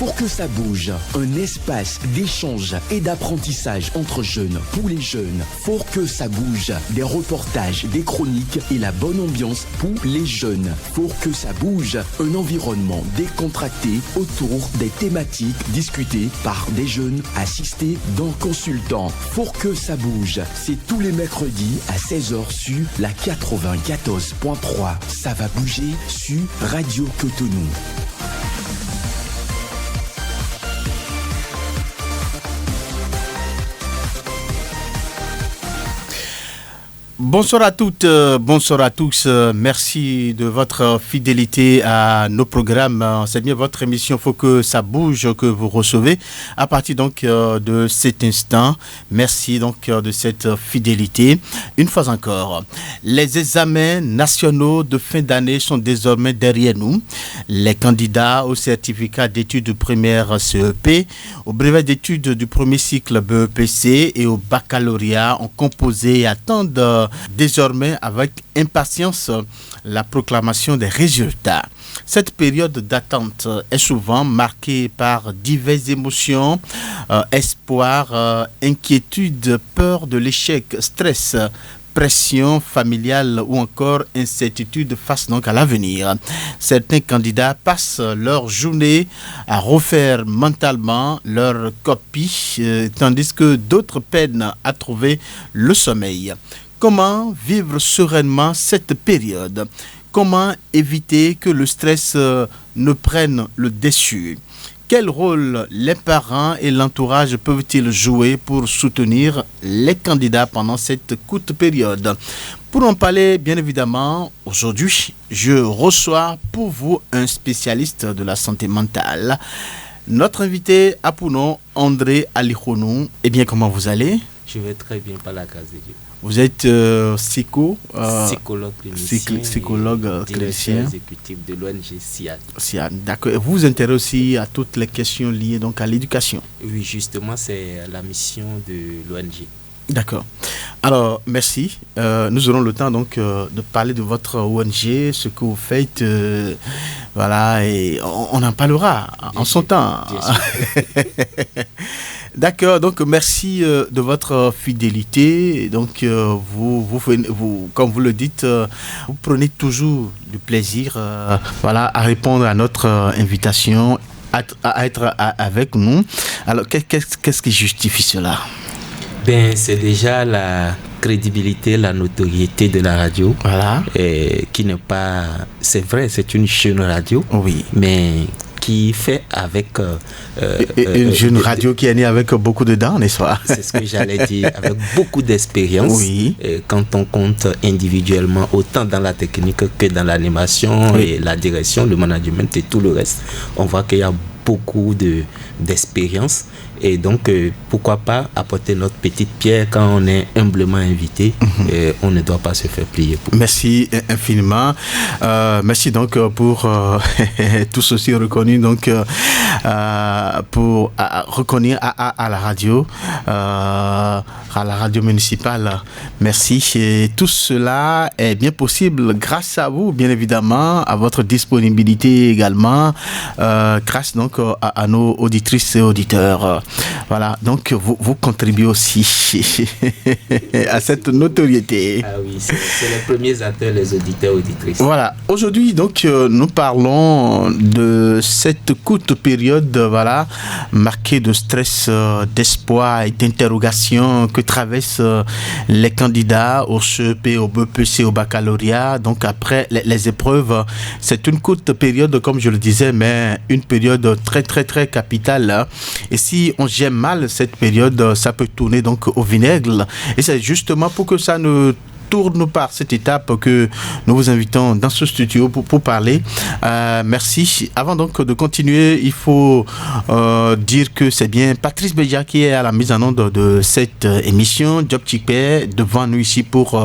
Pour que ça bouge, un espace d'échange et d'apprentissage entre jeunes, pour les jeunes. Pour que ça bouge, des reportages, des chroniques et la bonne ambiance pour les jeunes. Pour que ça bouge, un environnement décontracté autour des thématiques discutées par des jeunes assistés d'un consultant. Pour que ça bouge, c'est tous les mercredis à 16h sur la 94.3. Ça va bouger sur Radio Cotonou. Bonsoir à toutes, bonsoir à tous. Merci de votre fidélité à nos programmes. C'est bien votre émission Faut que ça bouge que vous recevez à partir donc de cet instant. Merci donc de cette fidélité. Une fois encore, les examens nationaux de fin d'année sont désormais derrière nous. Les candidats au certificat d'études premières CEP, au brevet d'études du premier cycle BEPC et au baccalauréat ont composé et attendent désormais avec impatience la proclamation des résultats. Cette période d'attente est souvent marquée par diverses émotions, espoir, inquiétude, peur de l'échec, stress, pression familiale ou encore incertitude face donc à l'avenir. Certains candidats passent leur journée à refaire mentalement leur copie, tandis que d'autres peinent à trouver le sommeil. Comment vivre sereinement cette période? Comment éviter que le stress ne prenne le dessus? Quel rôle les parents et l'entourage peuvent-ils jouer pour soutenir les candidats pendant cette courte période? Pour en parler, bien évidemment, aujourd'hui, je reçois pour vous un spécialiste de la santé mentale. Notre invité a pour nom André Alikhonou. Eh bien, comment vous allez? Je vais très bien, par la grâce de Dieu. Vous êtes psychologue clinicien, psychologue directeur exécutif de l'ONG SIAD. D'accord. Et vous vous intéressez aussi à toutes les questions liées donc à l'éducation? Oui, justement, c'est la mission de l'ONG. D'accord. Alors, merci. Nous aurons le temps donc de parler de votre ONG, ce que vous faites. Voilà, et on en parlera en son temps. D'accord, donc merci de votre fidélité. Donc vous, comme vous le dites, vous prenez toujours du plaisir à répondre à notre invitation, à être avec nous. Alors qu'est-ce qui justifie cela? C'est déjà la crédibilité, la notoriété de la radio. Voilà. Qui n'est pas... C'est vrai, c'est une jeune radio. Oui. Mais qui fait avec... une jeune radio qui est née avec beaucoup de dents, n'est-ce pas? C'est ce que j'allais dire, avec beaucoup d'expérience. Oui. Quand on compte individuellement, autant dans la technique que dans l'animation, oui, et la direction, le management et tout le reste, on voit qu'il y a beaucoup d'expérience. Et donc, pourquoi pas apporter notre petite pierre quand on est humblement invité. On ne doit pas se faire plier. Merci infiniment. Merci donc pour tout ceci reconnu donc pour reconnaître à la radio municipale. Merci. Et tout cela est bien possible grâce à vous, bien évidemment, à votre disponibilité également, grâce donc à nos auditrices et auditeurs. Voilà, donc vous contribuez aussi à cette notoriété. Ah oui, c'est les premiers acteurs, les auditeurs, auditrices. Voilà, aujourd'hui donc nous parlons de cette courte période marquée de stress, d'espoir et d'interrogation que traversent les candidats au CEP, au BEPC, au baccalauréat. Donc après les épreuves, c'est une courte période comme je le disais, mais une période très très très capitale. Et si on gère mal cette période, ça peut tourner donc au vinaigre. Et c'est justement pour que ça ne tourne par cette étape que nous vous invitons dans ce studio pour parler. Merci. Avant donc de continuer, il faut dire que c'est bien Patrice Béja qui est à la mise en onde de cette émission. Job Chikpe devant nous ici pour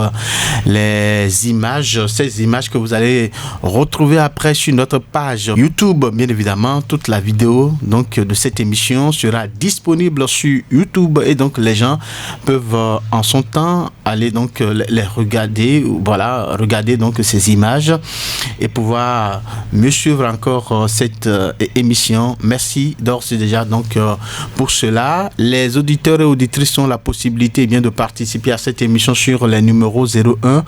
les images, ces images que vous allez retrouver après sur notre page YouTube. Bien évidemment, toute la vidéo donc de cette émission sera disponible sur YouTube et donc les gens peuvent en son temps aller donc les regarder donc ces images et pouvoir mieux suivre encore cette émission. Merci d'ores et déjà donc pour cela. Les auditeurs et auditrices ont la possibilité bien de participer à cette émission sur les numéros 01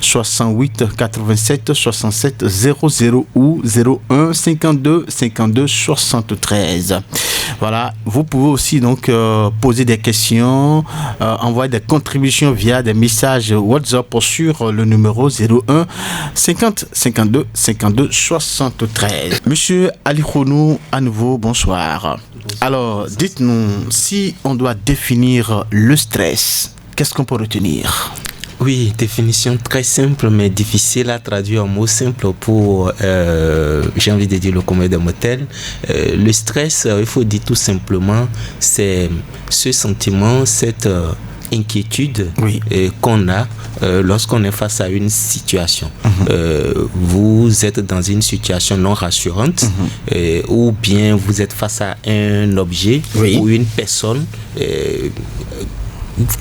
68 87 67 00 ou 01 52 52 73. Voilà, vous pouvez aussi donc poser des questions, envoyer des contributions via des messages WhatsApp sur le numéro 01 50 52 52 73. Monsieur Ali Khonou, à nouveau, bonsoir. Alors, dites-nous, si on doit définir le stress, qu'est-ce qu'on peut retenir ? Oui, définition très simple mais difficile à traduire en mots simples pour, j'ai envie de dire, le commun des mortels. Le stress, il faut dire tout simplement, c'est ce sentiment, cette inquiétude qu'on a lorsqu'on est face à une situation. Vous êtes dans une situation non rassurante ou bien vous êtes face à un objet ou une personne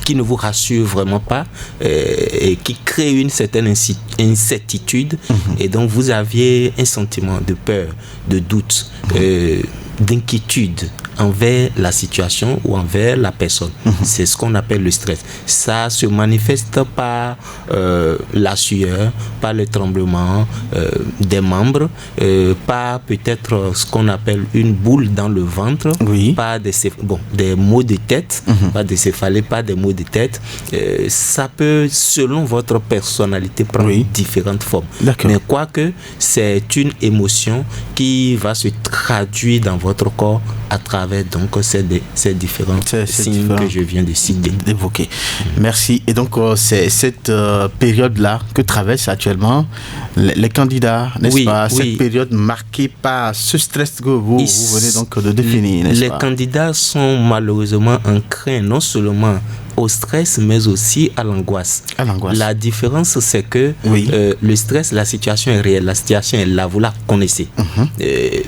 qui ne vous rassure vraiment pas et qui crée une certaine incertitude et donc vous aviez un sentiment de peur, de doute, d'inquiétude envers la situation ou envers la personne. C'est ce qu'on appelle le stress. Ça se manifeste par la sueur, par le tremblement des membres, par peut-être ce qu'on appelle une boule dans le ventre, par des maux de tête, pas des céphalées, pas des maux de tête. Ça peut, selon votre personnalité, prendre différentes formes. Mais quoique, c'est une émotion qui va se traduire dans votre corps à travers donc ces différents signes que je viens d'évoquer. Merci. Et donc c'est cette période-là que traversent actuellement les candidats, n'est-ce pas? Cette période marquée par ce stress que vous venez donc de définir, n'est-ce pas? Les candidats sont malheureusement enclins non seulement au stress mais aussi à l'angoisse. La différence c'est que le stress, la situation est réelle, la situation est là, vous la connaissez.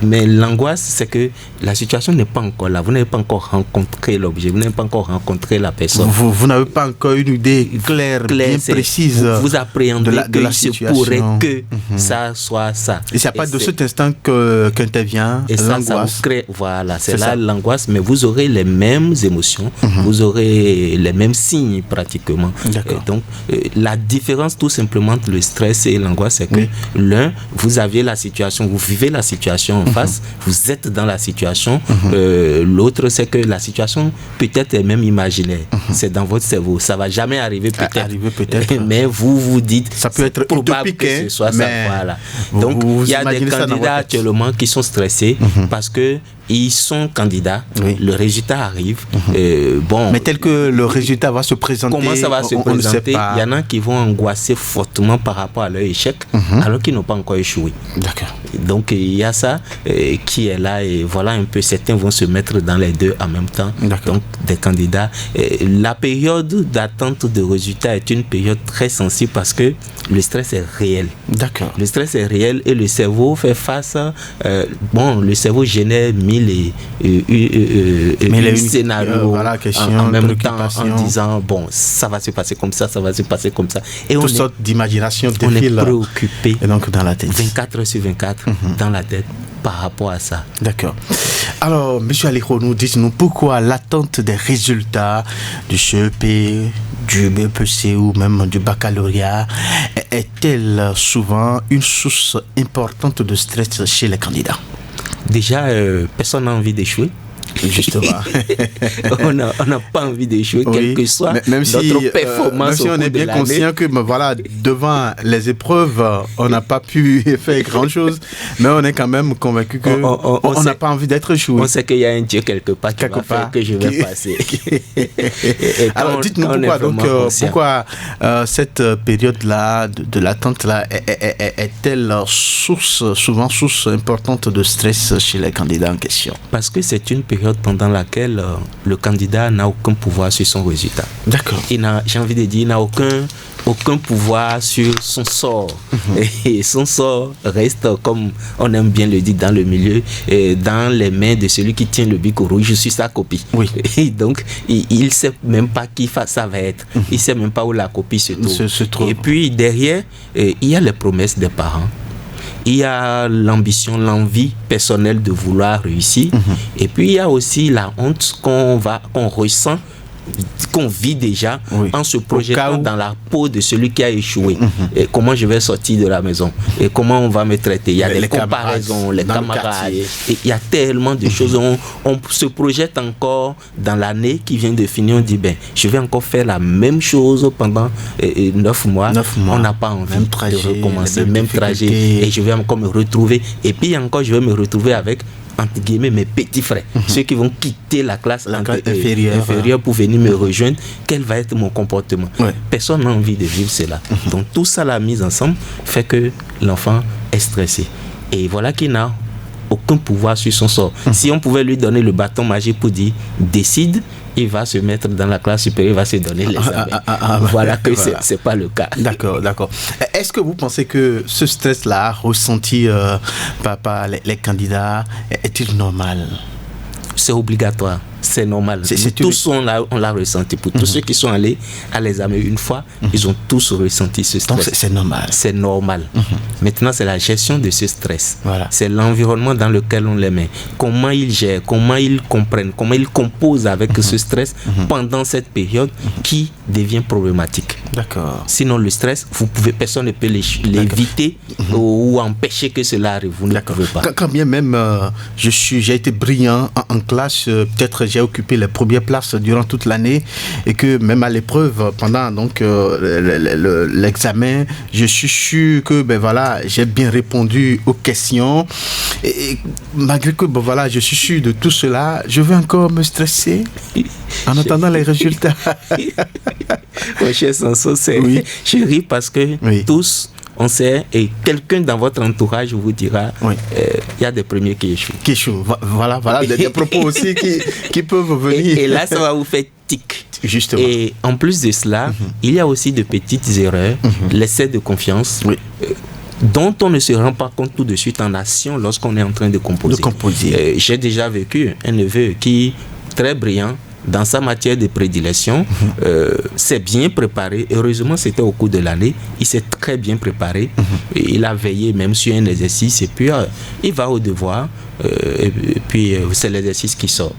Mais l'angoisse c'est que la situation n'est pas encore là, vous n'avez pas encore rencontré l'objet, vous n'avez pas encore rencontré la personne. Vous n'avez pas encore une idée claire bien précise. Vous appréhendez de la situation. Il se pourrait que ça soit ça. Et c'est pas de cet instant qu'intervient l'angoisse. Ça vous crée, voilà, c'est là l'angoisse, mais vous aurez les mêmes émotions, vous aurez les mêmes signes pratiquement. Donc la différence tout simplement entre le stress et l'angoisse c'est que l'un, vous aviez la situation, vous vivez la situation en face, vous êtes dans la situation, l'autre c'est que la situation peut-être est même imaginaire, c'est dans votre cerveau, ça va jamais arriver peut-être, mais vous dites ça peut être probable utopique, que ce soit ça, voilà. Donc il y a des candidats actuellement qui sont stressés parce que ils sont candidats, le résultat arrive. Mais tel que le résultat va se présenter, comment ça va se présenter? Il y en a qui vont angoisser fortement par rapport à leur échec, alors qu'ils n'ont pas encore échoué. Donc il y a ça qui est là, et voilà un peu, certains vont se mettre dans les deux en même temps. Donc des candidats. La période d'attente de résultats est une période très sensible parce que le stress est réel. Le stress est réel et le cerveau fait face. Le cerveau génère mille scénarios en même temps en disant ça va se passer comme ça, ça va se passer comme ça. Et toutes sortes d'imagination défilent. On est préoccupé. Et donc dans la tête. 24 heures sur 24 dans la tête par rapport à ça. Alors, M. Ali Khonou, dites-nous pourquoi l'attente des résultats du CEP, du BEPC ou même du baccalauréat est-elle souvent une source importante de stress chez les candidats? Déjà, personne n'a envie d'échouer. Justement. on n'a pas envie d'échouer, quelle que soit notre performance. Même si on est bien conscient que devant les épreuves, on n'a pas pu faire grand-chose, mais on est quand même convaincu qu'on n'a pas envie d'être échoué. On sait qu'il y a un Dieu quelque part qui va faire que je vais passer. Alors dites-nous pourquoi cette période-là de l'attente-là est-elle souvent source importante de stress chez les candidats en question? Parce que c'est une période période pendant laquelle le candidat n'a aucun pouvoir sur son résultat. D'accord. J'ai envie de dire, il n'a aucun pouvoir sur son sort. Et son sort reste, comme on aime bien le dire dans le milieu, dans les mains de celui qui tient le bic rouge. Je suis sa copie. Oui. Et donc, il ne sait même pas qui ça va être. Il ne sait même pas où la copie se trouve. Et puis, derrière, il y a les promesses des parents. Il y a l'ambition, l'envie personnelle de vouloir réussir. Et puis, il y a aussi la honte qu'on ressent, qu'on vit déjà en se projetant dans la peau de celui qui a échoué. Et comment je vais sortir de la maison et comment on va me traiter. Il y a des comparaisons, les camarades. Et il y a tellement de choses. On se projette encore dans l'année qui vient de finir. On dit, je vais encore faire la même chose pendant 9 mois. On n'a pas envie de recommencer. Même trajet. Et je vais encore me retrouver. Et puis encore, je vais me retrouver avec, entre guillemets, mes petits frères, ceux qui vont quitter la classe inférieure pour venir me rejoindre. Quel va être mon comportement? Personne n'a envie de vivre cela. Donc tout ça, la mise ensemble, fait que l'enfant est stressé. Et voilà qu'il n'a aucun pouvoir sur son sort. Si on pouvait lui donner le bâton magique pour dire décide, il va se mettre dans la classe supérieure, il va se donner l'examen. Voilà que c'est pas le cas. D'accord. Est-ce que vous pensez que ce stress-là ressenti par les candidats est-il normal? C'est obligatoire. C'est normal. Tous on l'a ressenti. Pour tous ceux qui sont allés à l'examen une fois, ils ont tous ressenti ce stress. Donc c'est normal. C'est normal. Maintenant, c'est la gestion de ce stress. Voilà. C'est l'environnement dans lequel on les met. Comment ils gèrent, comment ils comprennent, comment ils composent avec ce stress pendant cette période qui devient problématique. D'accord. Sinon, le stress, personne ne peut l'éviter ou empêcher que cela arrive. Vous ne pouvez pas. Quand bien même j'ai été brillant en classe, peut-être j'ai occupé les premières places durant toute l'année et que même à l'épreuve, pendant donc l'examen, je suis sûr que j'ai bien répondu aux questions et malgré que je suis sûr de tout cela, je vais encore me stresser en attendant les résultats. Mon cher Sanso, je ris parce que tous on sait, et quelqu'un dans votre entourage vous dira, il y a des premiers qui échouent. Voilà, des propos aussi qui peuvent venir. Et là, ça va vous faire tic. Justement. Et en plus de cela, il y a aussi de petites erreurs, l'excès de confiance, dont on ne se rend pas compte tout de suite en action lorsqu'on est en train de composer. J'ai déjà vécu un neveu qui, très brillant, dans sa matière de prédilection, s'est bien préparé. Heureusement, c'était au cours de l'année. Il s'est très bien préparé. Et il a veillé même sur un exercice. Et puis, il va au devoir. Et puis, c'est l'exercice qui sort.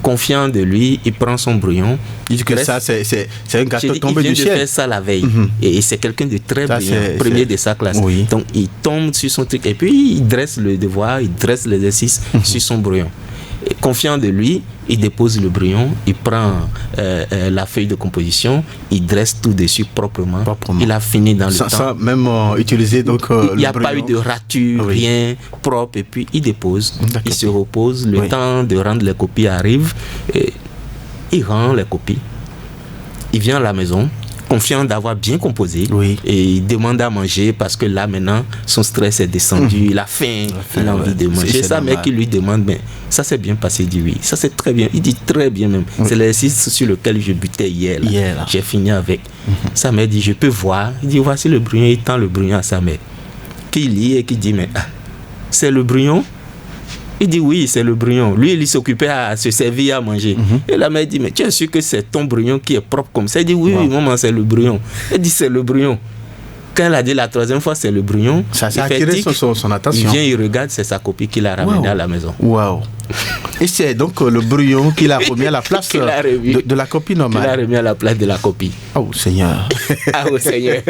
Confiant de lui, il prend son brouillon. Il dit que ça, c'est un gâteau tombé du ciel. Il vient de faire ça la veille. Et c'est quelqu'un de très brillant, premier de sa classe. Donc, il tombe sur son truc. Et puis, il dresse le devoir, il dresse l'exercice sur son brouillon. Et confiant de lui, il dépose le brouillon, il prend la feuille de composition, il dresse tout dessus proprement. Il a fini dans le temps. Sans même utiliser donc il n'y a pas eu de rature, rien, propre. Et puis il dépose, il se repose. Le temps de rendre les copies arrive. Et il rend les copies. Il vient à la maison, confiant d'avoir bien composé, et il demande à manger parce que là maintenant son stress est descendu, il a faim, il a envie de manger. C'est ça, mec qui lui demande, mais ça s'est bien passé? Il dit oui, ça c'est très bien. Il dit très bien même. C'est l'exercice sur lequel je butais hier. J'ai fini avec. Sa mère dit, je peux voir? Il dit, voici le brouillon. Il tend le brouillon à sa mère qui lit et qui dit, mais c'est le brouillon? Il dit oui, c'est le brouillon. Lui, il s'occupait à se servir à manger. Et la mère dit, mais tu es sûr que c'est ton brouillon qui est propre comme ça? Il dit oui, maman, c'est le brouillon. Elle dit, c'est le brouillon. Quand elle a dit la troisième fois, c'est le brouillon, ça a attiré son attention. Il vient, il regarde, c'est sa copie qu'il a ramenée à la maison. Waouh. Et c'est donc le brouillon qu'il a remis à la place de la copie normale. Il a remis à la place de la copie. Oh Seigneur. Seigneur.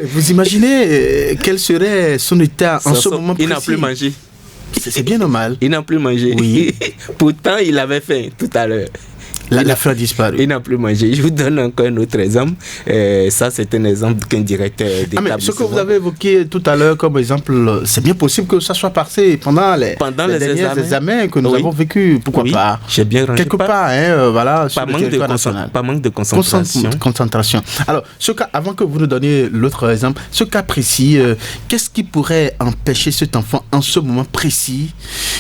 Vous imaginez quel serait son état en ce moment précis? Il n'a plus mangé. C'est bien normal. Il n'a plus mangé. Oui. Pourtant, il avait faim tout à l'heure. La fleur a disparu. Il n'a plus mangé. Je vous donne encore un autre exemple. Ça, c'est un exemple qu'un directeur d'établissement. Ce que vous avez évoqué tout à l'heure comme exemple, c'est bien possible que ça soit passé pendant les derniers examens que nous avons vécu. Pourquoi pas? J'ai bien rangé. Quelque part, voilà, pas manque de concentration. Alors, ce cas, avant que vous nous donniez l'autre exemple, ce cas précis, qu'est-ce qui pourrait empêcher cet enfant en ce moment précis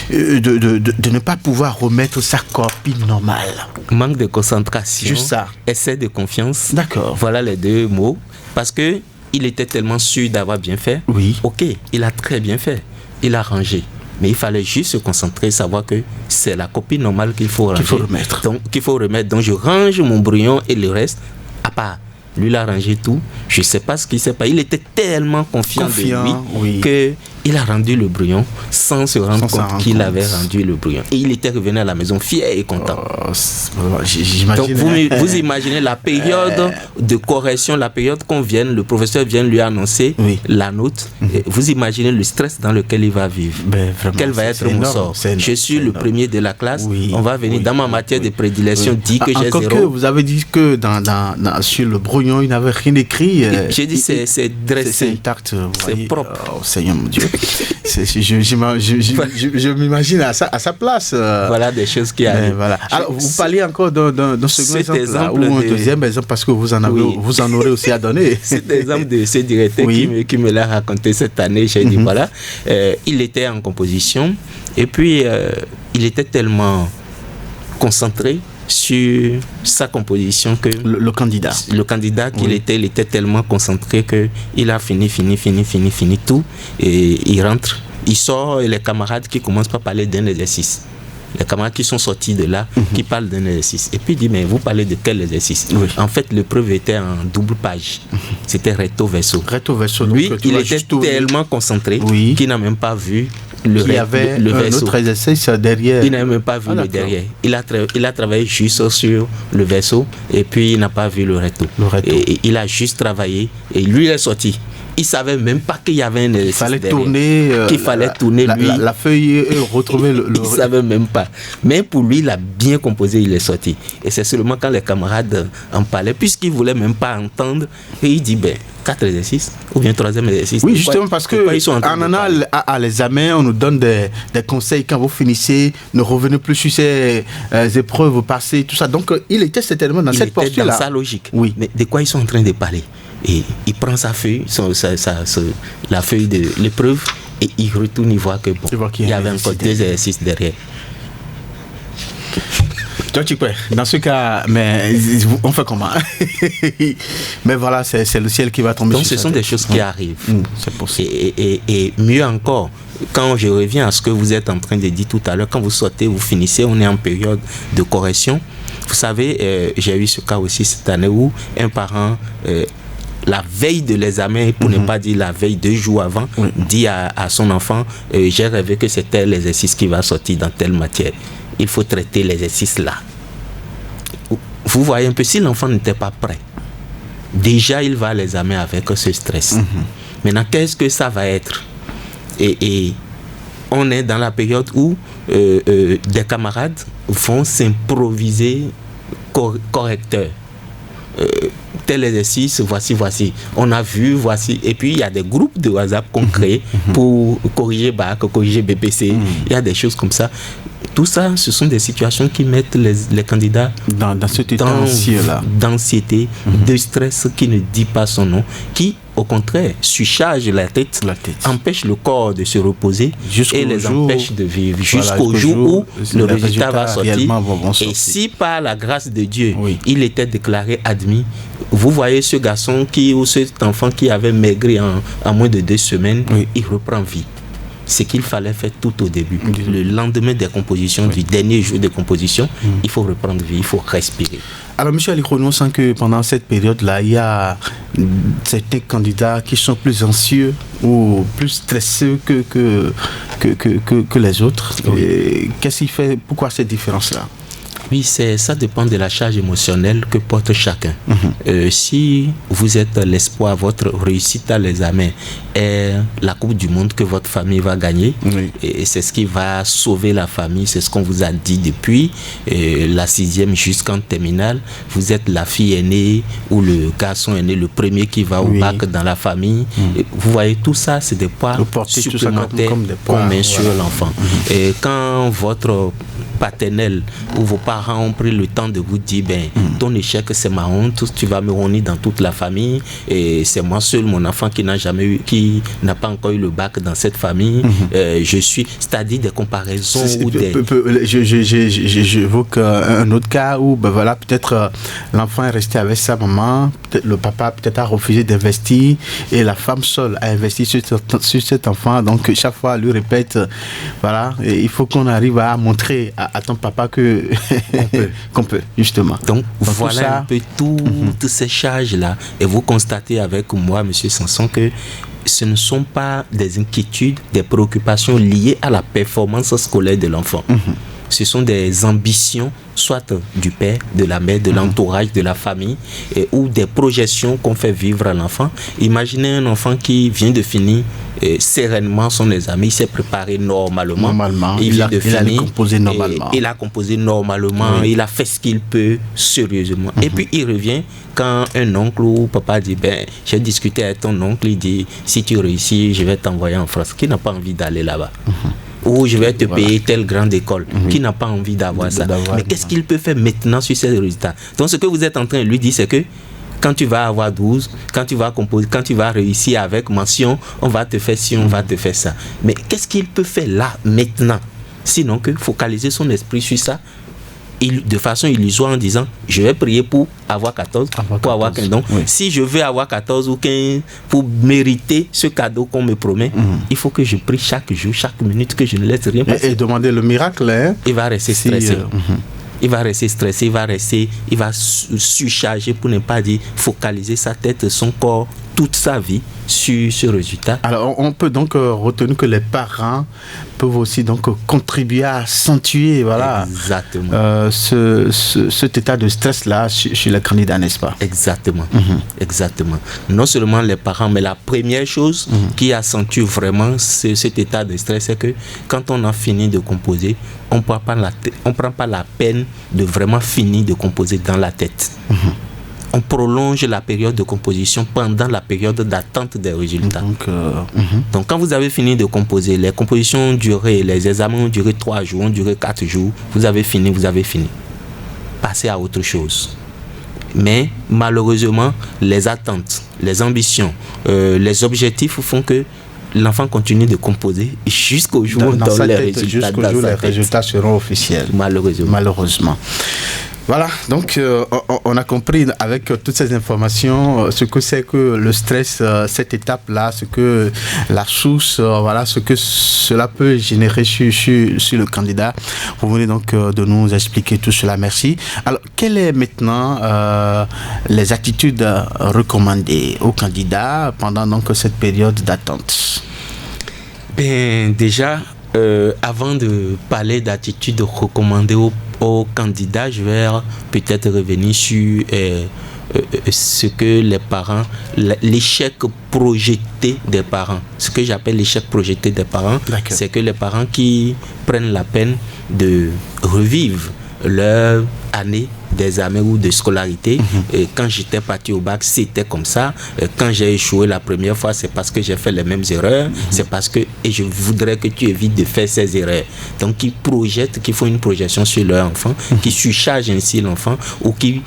de ne pas pouvoir remettre sa copine normale? Manque de concentration. Juste ça. Excès de confiance. D'accord. Voilà les deux mots. Parce que il était tellement sûr d'avoir bien fait. Oui. Ok, il a très bien fait. Il a rangé. Mais il fallait juste se concentrer, savoir que c'est la copie normale qu'il faut ranger. Qu'il faut remettre. Donc je range mon brouillon et le reste à part. Lui, il a rangé tout. Je ne sais pas ce qui s'est passé. Il était tellement confiant de lui qu'il a rendu le brouillon sans se rendre compte qu'il avait rendu le brouillon. Et il était revenu à la maison fier et content. Donc, vous imaginez la période de correction, la période qu'on vienne, le professeur vient lui annoncer la note. Vous imaginez le stress dans lequel il va vivre. Quel va être mon sort? Je suis le premier de la classe. On va venir dans ma matière de prédilection, dit que j'ai 0. Que vous avez dit que sur le brouillon, il n'avait rien écrit. J'ai dit c'est dressé. C'est intact. C'est propre. Oh Seigneur mon Dieu. Je m'imagine à sa place. Voilà des choses qui arrivent. Voilà. Alors, vous parliez encore d'un second exemple ou un deuxième exemple parce que vous en aurez aussi à donner. C'est l'exemple de ce directeur qui me l'a raconté cette année. J'ai dit voilà, il était en composition et puis il était tellement concentré sur sa composition que le candidat qu'il était, il était tellement concentré que il a fini tout et il rentre, il sort et les camarades qui commencent par parler d'un exercice. Les camarades qui sont sortis de là, qui parlent d'un exercice. Et puis il dit, mais vous parlez de quel exercice? En fait, l'épreuve était en double page. C'était recto verso. Lui, il était tellement concentré qu'il n'a même pas vu le verso. Autre exercice derrière. Il n'a même pas vu le derrière. Il a travaillé juste sur le verso et puis il n'a pas vu le recto. Et il a juste travaillé et lui il est sorti. Il savait même pas qu'il y avait un exercice qu'il fallait tourner la feuille et retrouver le il savait même pas. Mais pour lui, il a bien composé, il est sorti. Et c'est seulement quand les camarades en parlaient, puisqu'ils voulaient même pas entendre, et il dit 4 exercices ou bien 3e exercice. Oui, justement parce que à l'examen, on nous donne des conseils quand vous finissez, ne revenez plus sur ces épreuves passées, tout ça. Donc il était certainement dans cette posture-là. Dans sa logique. Oui. Mais de quoi ils sont en train de parler? Et il prend sa feuille, la feuille de l'épreuve, et il retourne, il voit que il y avait encore 2 exercices derrière. Dans ce cas, mais on fait comment? Mais voilà, c'est le ciel qui va tomber. Donc ce sont des choses qui arrivent. C'est possible. Et mieux encore, quand je reviens à ce que vous êtes en train de dire tout à l'heure, quand vous sortez, vous finissez, on est en période de correction. Vous savez, j'ai eu ce cas aussi cette année où un parent... la veille de l'examen, pour ne pas dire la veille 2 jours avant, dit à son enfant, j'ai rêvé que c'était l'exercice qui va sortir dans telle matière. Il faut traiter l'exercice là. Vous voyez un peu, si l'enfant n'était pas prêt, déjà il va à l'examen avec ce stress. Maintenant, qu'est-ce que ça va être? Et on est dans la période où des camarades vont s'improviser correcteurs. Tel exercice, voici. On a vu, voici. Et puis, il y a des groupes de WhatsApp qu'on crée pour corriger BAC, corriger BPC. Il y a des choses comme ça. Tout ça, ce sont des situations qui mettent les candidats dans cet état d'anxiété, de stress qui ne dit pas son nom, qui, au contraire, surcharge la tête, empêche le corps de se reposer et les empêche de vivre jusqu'au jour où le résultat va sortir. Et si par la grâce de Dieu, il était déclaré admis, vous voyez ce garçon ou cet enfant qui avait maigri en moins de 2 semaines, il reprend vie. Ce qu'il fallait faire tout au début. Le lendemain des compositions, du dernier jour de composition, il faut reprendre vie, il faut respirer. Alors, M. Alikhono, on sent que pendant cette période-là, il y a certains candidats qui sont plus anxieux ou plus stressés que les autres. Qu'est-ce qui fait? Pourquoi cette différence-là? Oui, ça dépend de la charge émotionnelle que porte chacun. Si vous êtes l'espoir, votre réussite à l'examen est la Coupe du Monde que votre famille va gagner, et c'est ce qui va sauver la famille, c'est ce qu'on vous a dit depuis la 6e jusqu'en terminale. Vous êtes la fille aînée ou le garçon aîné, le premier qui va au bac dans la famille. Vous voyez, tout ça, c'est des poids supplémentaires qu'on met sur l'enfant. Et quand votre paternelle où vos parents ont pris le temps de vous dire ton échec c'est ma honte, tu vas me honner dans toute la famille et c'est moi seul mon enfant qui n'a pas encore eu le bac dans cette famille. C'est-à-dire des comparaisons j'évoque un autre cas où voilà, peut-être l'enfant est resté avec sa maman, peut-être le papa peut-être a refusé d'investir et la femme seule a investi sur cet enfant, donc chaque fois elle lui répète voilà, et il faut qu'on arrive à montrer à ton papa que qu'on peut justement. Donc voilà ça, un peu toutes ces charges là et vous constatez avec moi monsieur Sanson que ce ne sont pas des inquiétudes, des préoccupations liées à la performance scolaire de l'enfant. Ce sont des ambitions, soit du père, de la mère, de l'entourage, de la famille, ou des projections qu'on fait vivre à l'enfant. Imaginez un enfant qui vient de finir sereinement son examen, il s'est préparé normalement. Il a composé normalement. Il a composé normalement, il a fait ce qu'il peut sérieusement. Et puis il revient quand un oncle ou papa dit j'ai discuté avec ton oncle, il dit si tu réussis, je vais t'envoyer en France. Qui n'a pas envie d'aller là-bas? Ou je vais te payer telle grande école. Qui n'a pas envie d'avoir ça? Mais qu'est-ce qu'il peut faire maintenant sur ces résultats? Donc ce que vous êtes en train de lui dire, c'est que quand tu vas avoir 12, quand tu vas composer, quand tu vas réussir avec mention, on va te faire ci, on va te faire ça. Mais qu'est-ce qu'il peut faire là, maintenant? Sinon que focaliser son esprit sur ça, de façon illusoire en disant je vais prier pour avoir 14, pour avoir 15. Donc si je veux avoir 14 ou 15 pour mériter ce cadeau qu'on me promet, il faut que je prie chaque jour, chaque minute, que je ne laisse rien passer. Et demander le miracle, hein? Il va rester stressé. Il va rester stressé, il va surcharger, pour ne pas dire focaliser sa tête, son corps, toute sa vie sur ce résultat. Alors on peut donc retenir que les parents peuvent aussi donc contribuer à accentuer cet état de stress là chez les candidats, n'est-ce pas? Exactement. Non seulement les parents, mais la première chose qui accentue vraiment cet état de stress, c'est que quand on a fini de composer, on prend pas la peine de vraiment finir de composer dans la tête. On prolonge la période de composition pendant la période d'attente des résultats. Donc quand vous avez fini de composer, les compositions ont duré, les examens ont duré 3 jours, ont duré 4 jours, vous avez fini. Passez à autre chose. Mais malheureusement, les attentes, les ambitions, les objectifs font que l'enfant continue de composer jusqu'au jour où les résultats seront officiels. Malheureusement. Voilà, donc on a compris avec toutes ces informations ce que c'est que le stress, cette étape-là, ce que la source, ce que cela peut générer sur le candidat. Vous venez donc de nous expliquer tout cela, merci. Alors, quelles sont maintenant les attitudes recommandées aux candidats pendant donc cette période d'attente? Déjà, avant de parler d'attitudes recommandées aux candidats, je vais peut-être revenir sur ce que les parents, l'échec projeté des parents. Ce que j'appelle l'échec projeté des parents, c'est que les parents qui prennent la peine de revivre leur année d'examen ou de scolarité. Et quand j'étais parti au bac, c'était comme ça. Quand j'ai échoué la première fois, c'est parce que j'ai fait les mêmes erreurs. C'est parce que et je voudrais que tu évites de faire ces erreurs. Donc, qui font une projection sur leur enfant, qui surchargent ainsi l'enfant ou qui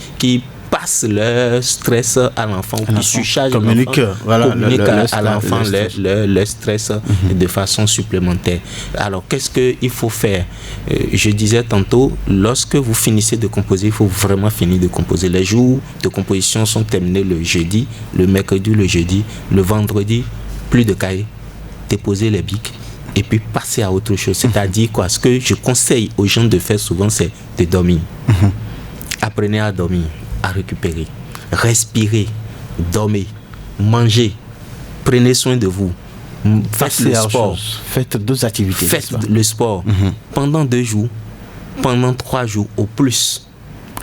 passent leur stress à l'enfant ou qui surchargent communiquent à l'enfant leur stress de façon supplémentaire. Alors, qu'est-ce qu'il faut faire? Je disais tantôt, lorsque vous finissez de composer, il faut vraiment finir de composer. Les jours de composition sont terminés le jeudi, le mercredi, le jeudi, le vendredi, plus de cahiers, déposer les bics et puis passer à autre chose. C'est-à-dire quoi? Ce que je conseille aux gens de faire souvent, c'est de dormir. Apprenez à dormir, à récupérer, respirer, dormir, manger, prenez soin de vous, faites le sport, faites 2 activités, faites le sport pendant 2 jours, pendant 3 jours au plus.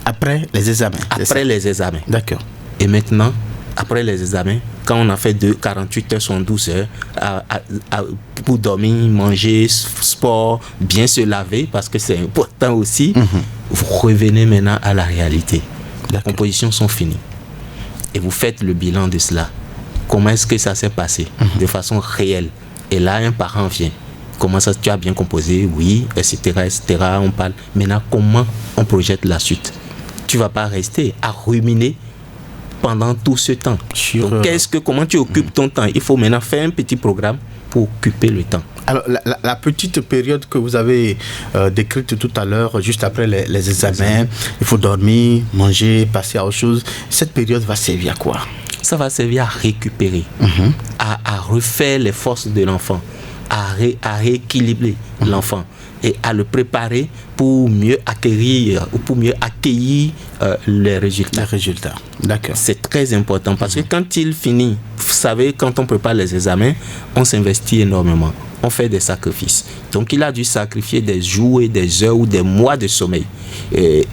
Après les examens. D'accord. Et maintenant, après les examens, quand on a fait 48 heures, 72 heures pour dormir, manger, sport, bien se laver parce que c'est important aussi, vous revenez maintenant à la réalité. Les compositions sont finies. Et vous faites le bilan de cela. Comment est-ce que ça s'est passé de façon réelle? Et là, un parent vient. comment ça, tu as bien composé, oui, etc., etc. On parle. Maintenant, comment on projette la suite? Tu ne vas pas rester à ruminer pendant tout ce temps. Donc, comment tu occupes ton temps? Il faut maintenant faire un petit programme pour occuper le temps. Alors, la petite période que vous avez décrite tout à l'heure, juste après les examens, il faut dormir, manger, passer à autre chose. Cette période va servir à quoi? Ça va servir à récupérer, à refaire les forces de l'enfant, à rééquilibrer l'enfant et à le préparer pour mieux acquérir ou pour mieux accueillir les résultats. Les résultats, d'accord. C'est très important parce que quand il finit, vous savez, quand on prépare les examens, on s'investit énormément. On fait des sacrifices. Donc, il a dû sacrifier des jours et des heures ou des mois de sommeil.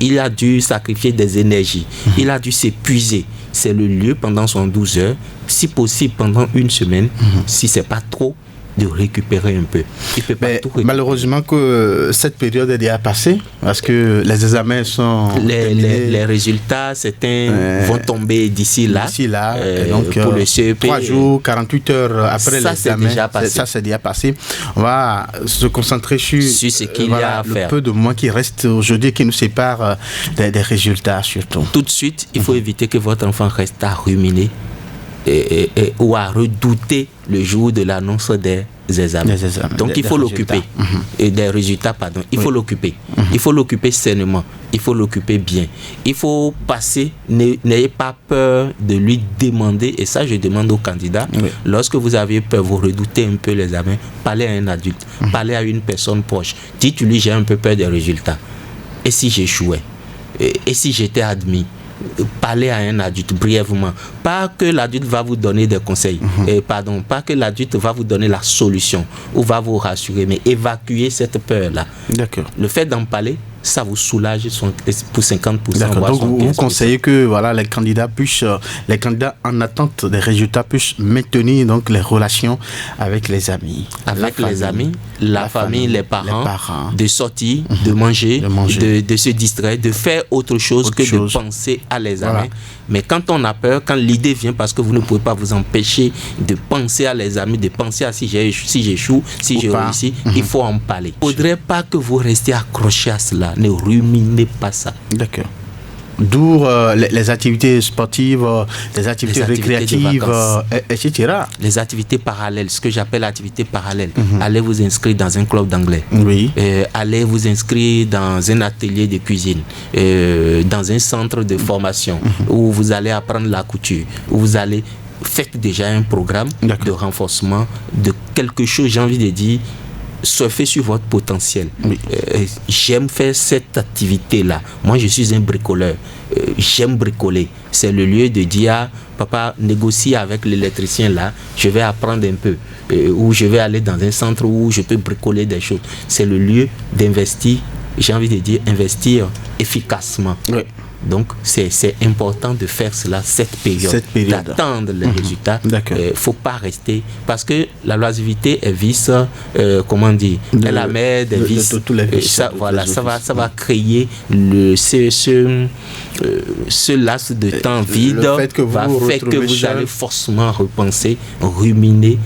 Il a dû sacrifier des énergies. Il a dû s'épuiser. C'est le lieu pendant son 12 heures, si possible pendant une semaine, si ce n'est pas trop, de récupérer un peu. Il peut pas tout récupérer. Malheureusement que cette période est déjà passée parce que les examens sont les résultats certains vont tomber d'ici là donc pour le CEP 3 jours 48 heures après l'examen, ça c'est déjà passé. On va se concentrer sur ce qu'il y a à faire, le peu de mois qui reste aujourd'hui qui nous sépare des résultats surtout. Tout de suite il faut éviter que votre enfant reste à ruminer ou à redouter le jour de l'annonce des examens. Donc il faut l'occuper. Et des résultats, pardon. Il faut l'occuper. Il faut l'occuper sainement. Il faut l'occuper bien. Il faut passer. N'ayez pas peur de lui demander. Et ça, je demande aux candidats. Lorsque vous avez peur, vous redoutez un peu l'examen, parlez à un adulte. Parlez à une personne proche. Dites-lui, j'ai un peu peur des résultats. Et si j'échouais? Et si j'étais admis? Parler à un adulte brièvement, pas que l'adulte va vous donner des conseils, pas que l'adulte va vous donner la solution ou va vous rassurer, mais évacuer cette peur-là. D'accord. Le fait d'en parler, ça vous soulage pour 50%. D'accord. Donc vous conseillez que les candidats en attente des résultats puissent maintenir donc les relations avec les amis. Avec les amis, la famille, les parents, de sortir, de manger, de se distraire, de faire autre chose que de penser à l'examen. Voilà. Mais quand on a peur, quand l'idée vient, parce que vous ne pouvez pas vous empêcher de penser à l'examen, de penser à si j'échoue, si je réussis, il faut en parler. Il ne faudrait pas que vous restiez accroché à cela. Ne ruminez pas ça. D'accord. D'où les activités sportives, les activités récréatives, etc. Les activités parallèles, ce que j'appelle activités parallèles. Allez vous inscrire dans un club d'anglais. Oui. Allez vous inscrire dans un atelier de cuisine, dans un centre de formation où vous allez apprendre la couture, où vous allez faire déjà un programme de renforcement de quelque chose, j'ai envie de dire, surfer sur votre potentiel. J'aime faire cette activité-là. Moi, je suis un bricoleur. J'aime bricoler. C'est le lieu de dire, papa, négocie avec l'électricien là, je vais apprendre un peu. Ou je vais aller dans un centre où je peux bricoler des choses. C'est le lieu d'investir, j'ai envie de dire, investir efficacement. Oui. Donc, c'est important de faire cela, cette période. D'attendre les résultats. Il ne faut pas rester. Parce que la loisiveté est vice, comment dire, est la mère des vices. Ça va créer ce laps de temps vide, va faire que vous allez forcément repenser, ruminer,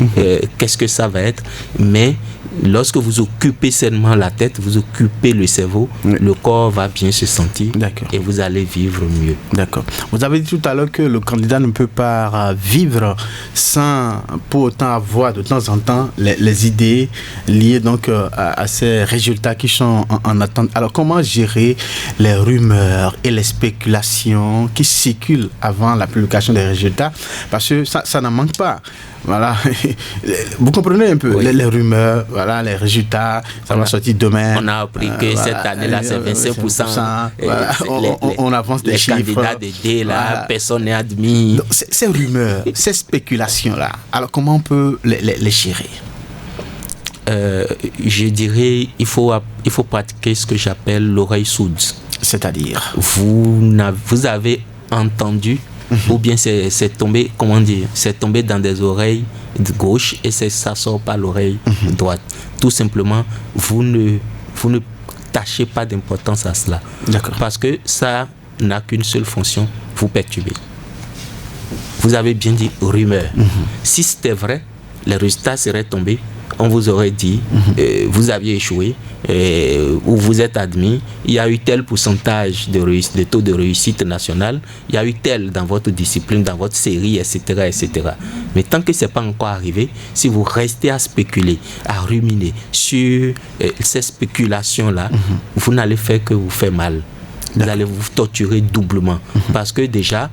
qu'est-ce que ça va être. Mais lorsque vous occupez sainement la tête, vous occupez le cerveau, le corps va bien se sentir et vous allez vivre mieux. D'accord. Vous avez dit tout à l'heure que le candidat ne peut pas vivre sans pour autant avoir de temps en temps les idées liées donc à ces résultats qui sont en attente. Alors comment gérer les rumeurs et les spéculations qui circulent avant la publication des résultats? Parce que ça n'en manque pas. Voilà, vous comprenez un peu les rumeurs, voilà, les résultats, ça va sortir demain. On a appris que cette année-là, c'est 25%. On avance des chiffres. Les candidats de D, là, personne n'est admis. Donc, ces rumeurs, ces spéculations-là, alors comment on peut les gérer? Je dirais, il faut pratiquer ce que j'appelle l'oreille sourde. C'est-à-dire vous avez entendu ou bien c'est tombé, comment dire, c'est tombé dans des oreilles de gauche et ça sort par l'oreille droite. Tout simplement, vous ne tâchez pas d'importance à cela. Parce que ça n'a qu'une seule fonction, vous perturber. Vous avez bien dit rumeur. Si c'était vrai, les résultats seraient tombés, on vous aurait dit, vous aviez échoué, ou vous êtes admis, il y a eu tel pourcentage de taux de réussite nationale, il y a eu tel dans votre discipline, dans votre série, etc. etc. Mais tant que ce n'est pas encore arrivé, si vous restez à spéculer, à ruminer sur ces spéculations-là, vous n'allez faire que vous faire mal. Vous allez vous torturer doublement. Parce que déjà,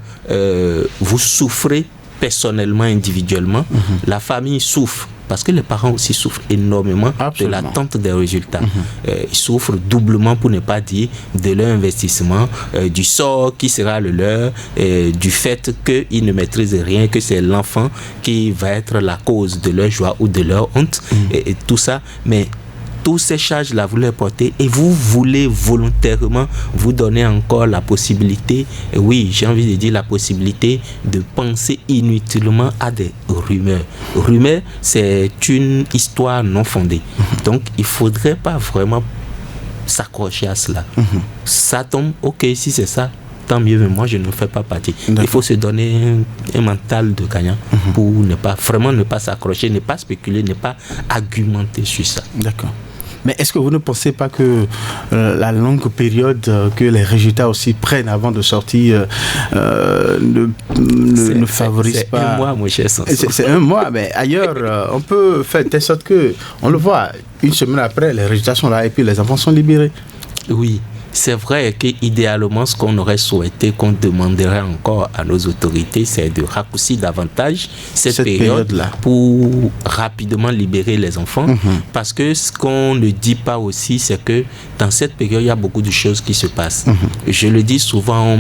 vous souffrez personnellement, individuellement. La famille souffre. Parce que les parents aussi souffrent énormément de l'attente des résultats. Ils souffrent doublement, pour ne pas dire, de leur investissement, du sort qui sera le leur, du fait qu'ils ne maîtrisent rien, que c'est l'enfant qui va être la cause de leur joie ou de leur honte, et tout ça. Mais tous ces charges-là, vous les portez et vous voulez volontairement vous donner encore la possibilité, oui, j'ai envie de dire la possibilité de penser inutilement à des rumeurs. Rumeurs, c'est une histoire non fondée. Donc, il ne faudrait pas vraiment s'accrocher à cela. Ça tombe, ok, si c'est ça, tant mieux, mais moi je ne fais pas partie. Il faut se donner un mental de gagnant pour ne pas s'accrocher, ne pas spéculer, ne pas argumenter sur ça. D'accord. Mais est-ce que vous ne pensez pas que la longue période que les résultats aussi prennent avant de sortir ne favorise pas? C'est un mois, mon cher Sanson. C'est un mois, mais ailleurs, on peut faire de sorte que, on le voit, une semaine après, les résultats sont là et puis les enfants sont libérés. Oui. C'est vrai qu'idéalement, ce qu'on aurait souhaité, qu'on demanderait encore à nos autorités, c'est de raccourcir davantage cette période-là pour rapidement libérer les enfants. Parce que ce qu'on ne dit pas aussi, c'est que dans cette période, il y a beaucoup de choses qui se passent. Je le dis souvent,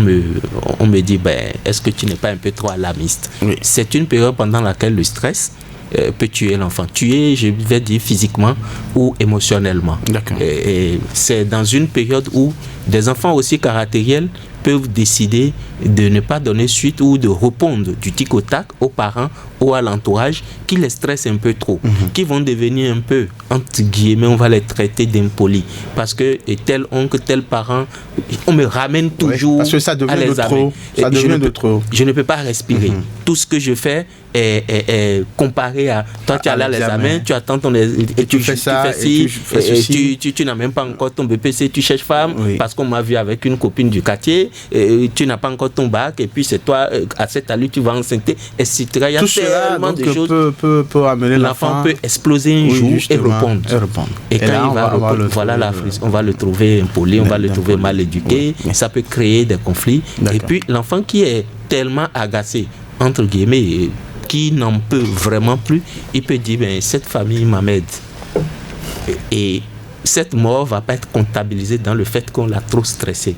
on me dit, est-ce que tu n'es pas un peu trop alarmiste? C'est une période pendant laquelle le stress peut tuer l'enfant. Tuer, je vais dire physiquement ou émotionnellement. Et c'est dans une période où des enfants aussi caractériels peuvent décider de ne pas donner suite ou de répondre du tic au tac aux parents ou à l'entourage qui les stressent un peu trop, qui vont devenir un peu, entre guillemets, on va les traiter d'impolis. Parce que tel oncle, tel parent, on me ramène toujours parce que ça devient à les trop. Ça devient de trop. Je ne peux pas respirer. Tout ce que je fais est comparé à toi, tu as là l'examen, tu attends ton et tu fais ça, tu n'as même pas encore ton BPC, tu cherches femme parce qu'on m'a vu avec une copine du quartier, tu n'as pas encore ton bac et puis c'est toi à cette allure tu vas enceinter, etc. Il y a tellement de choses. Peut amener l'enfant peut exploser un jour et répondre. Et quand là, il va répondre, voilà on va le trouver impoli, on va le trouver mal éduqué, ça peut créer des conflits. Et puis l'enfant qui est tellement agacé, entre guillemets, qui n'en peut vraiment plus, il peut dire cette famille m'aide. Et cette mort va pas être comptabilisée dans le fait qu'on l'a trop stressé.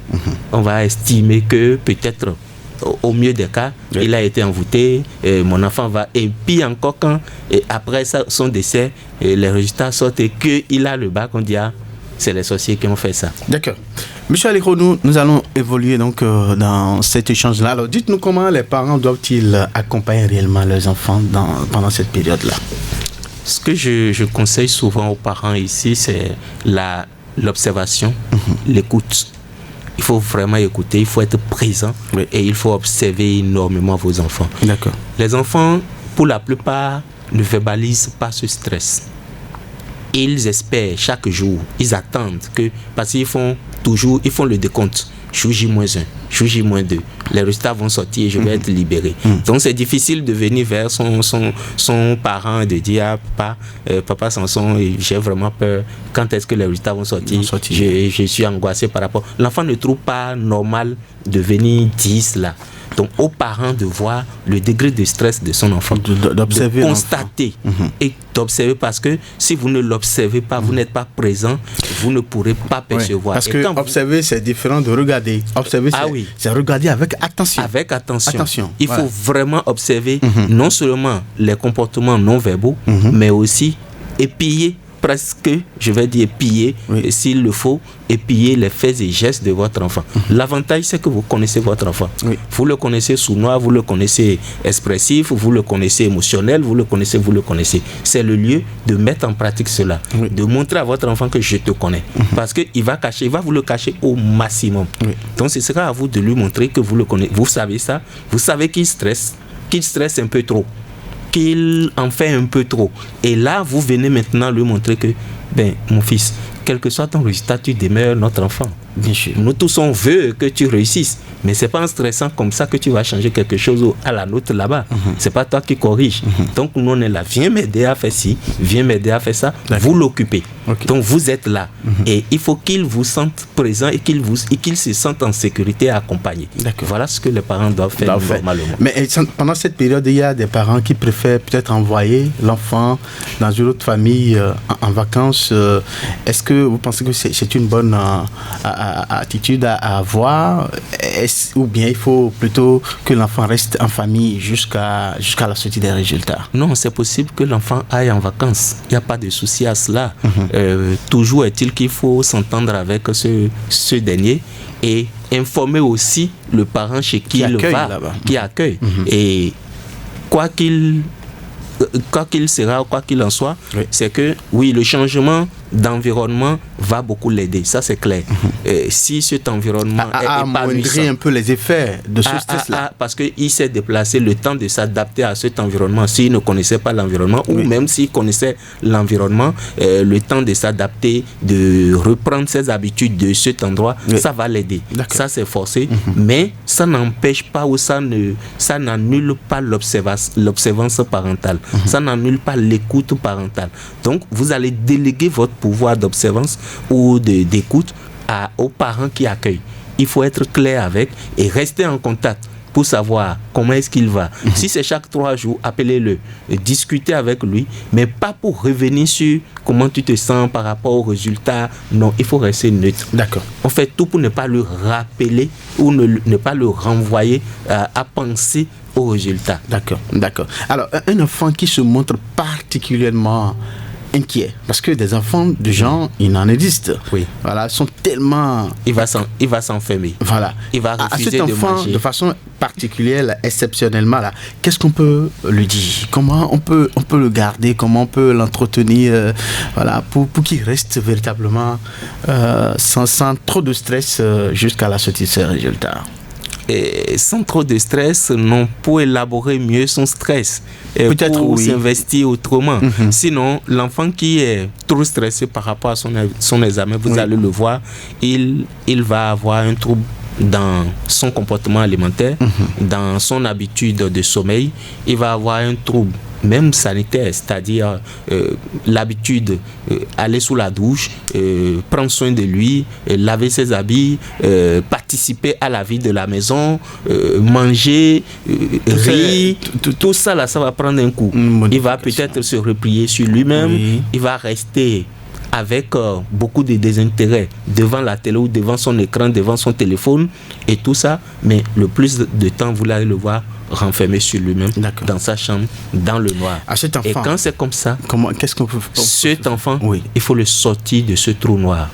On va estimer que peut-être au mieux des cas, il a été envoûté, mon enfant va. Et puis encore quand, après son décès, les résultats sortent et qu'il a le bac, on dit c'est les sorciers qui ont fait ça. D'accord. Michel Aligro, nous allons évoluer donc dans cet échange-là. Alors dites-nous comment les parents doivent-ils accompagner réellement leurs enfants pendant cette période-là? Ce que je conseille souvent aux parents ici, c'est l'observation, l'écoute. Il faut vraiment écouter, il faut être présent et il faut observer énormément vos enfants. D'accord. Les enfants, pour la plupart, ne verbalisent pas ce stress. Ils espèrent chaque jour, ils attendent que, parce qu'ils font le décompte. Jour J-1, jour J-2, les résultats vont sortir et je vais être libéré. Donc c'est difficile de venir vers son parent et de dire papa Sanson, j'ai vraiment peur, quand est-ce que les résultats vont sortir? Je suis angoissé par rapport. L'enfant ne trouve pas normal de venir dire cela. Donc aux parents de voir le degré de stress de son enfant, d'observer, de constater et d'observer, parce que si vous ne l'observez pas, vous n'êtes pas présent, vous ne pourrez pas percevoir. Parce que observer, c'est différent de regarder. Observer, c'est regarder avec attention. Avec attention. Il faut vraiment observer non seulement les comportements non verbaux, mais aussi épier, presque, je vais dire piller, s'il le faut, épier les faits et gestes de votre enfant. L'avantage, c'est que vous connaissez votre enfant. Vous le connaissez sournois, vous le connaissez expressif, vous le connaissez émotionnel, vous le connaissez. C'est le lieu de mettre en pratique cela, de montrer à votre enfant que je te connais. Parce qu'il va vous le cacher au maximum. Donc, ce sera à vous de lui montrer que vous le connaissez. Vous savez ça, vous savez qu'il stresse un peu trop. qu'il en fait un peu trop. Et là, vous venez maintenant lui montrer que, mon fils, quel que soit ton résultat, tu demeures notre enfant. Bien sûr. Nous tous, on veut que tu réussisses. Mais c'est pas en stressant comme ça que tu vas changer quelque chose à la nôtre là-bas. C'est pas toi qui corrige. Donc, nous, on est là. Viens m'aider à faire ci, viens m'aider à faire ça. D'accord. Vous l'occupez. Okay. Donc, vous êtes là. Et il faut qu'il vous sente présent et qu'il se sente en sécurité et accompagné. D'accord. Voilà ce que les parents doivent faire normalement. Mais pendant cette période, il y a des parents qui préfèrent peut-être envoyer l'enfant dans une autre famille en vacances. Est-ce que vous pensez que c'est une bonne attitude à avoir, ou bien il faut plutôt que l'enfant reste en famille jusqu'à la sortie des résultats? Non, c'est possible que l'enfant aille en vacances. Il n'y a pas de souci à cela. Toujours est-il qu'il faut s'entendre avec ce dernier et informer aussi le parent chez qui il va, qui accueille. Et quoi qu'il sera, quoi qu'il en soit, c'est que oui, le changement d'environnement va beaucoup l'aider, ça c'est clair. Si cet environnement est amoindrir un peu les effets de ce stress-là. Parce qu'il s'est déplacé, le temps de s'adapter à cet environnement, s'il ne connaissait pas l'environnement, ou même s'il connaissait l'environnement, le temps de s'adapter, de reprendre ses habitudes de cet endroit, ça va l'aider. Ça c'est forcé, mais ça n'empêche pas ou ça n'annule pas l'observance parentale, ça n'annule pas l'écoute parentale. Donc vous allez déléguer votre pouvoir d'observance ou d'écoute aux parents qui accueillent. Il faut être clair avec et rester en contact pour savoir comment est-ce qu'il va. Si c'est chaque 3 jours, appelez-le, discutez avec lui, mais pas pour revenir sur comment tu te sens par rapport aux résultats. Non, il faut rester neutre. D'accord. On fait tout pour ne pas le rappeler ou ne pas le renvoyer à penser aux résultats. D'accord. Alors, un enfant qui se montre particulièrement inquiet, parce que des enfants de gens, il en existe. Oui. Voilà, sont tellement... Il va s'enfermer. Voilà. Il va refuser à cet enfant, de manger. De façon particulière, là, exceptionnellement, là, qu'est-ce qu'on peut lui dire? Comment on peut le garder? Comment on peut l'entretenir? Voilà, pour qu'il reste véritablement sans trop de stress jusqu'à la sortie de ses résultats. Et sans trop de stress, non, pour élaborer mieux son stress, peut-être pour s'investir autrement. Sinon, l'enfant qui est trop stressé par rapport à son examen, vous allez le voir, il va avoir un trouble dans son comportement alimentaire, dans son habitude de sommeil. Il va avoir un trouble même sanitaire, c'est-à-dire l'habitude aller sous la douche, prendre soin de lui, laver ses habits, participer à la vie de la maison, manger, rire, tout ça là, ça va prendre un coup. Il va peut-être se replier sur lui-même, il va rester avec beaucoup de désintérêt devant la télé ou devant son écran, devant son téléphone et tout ça, mais le plus de temps, vous allez le voir renfermé sur lui-même, dans sa chambre, dans le noir. Cet enfant, et quand c'est comme ça, qu'est-ce qu'on peut faire? Cet enfant, il faut le sortir de ce trou noir.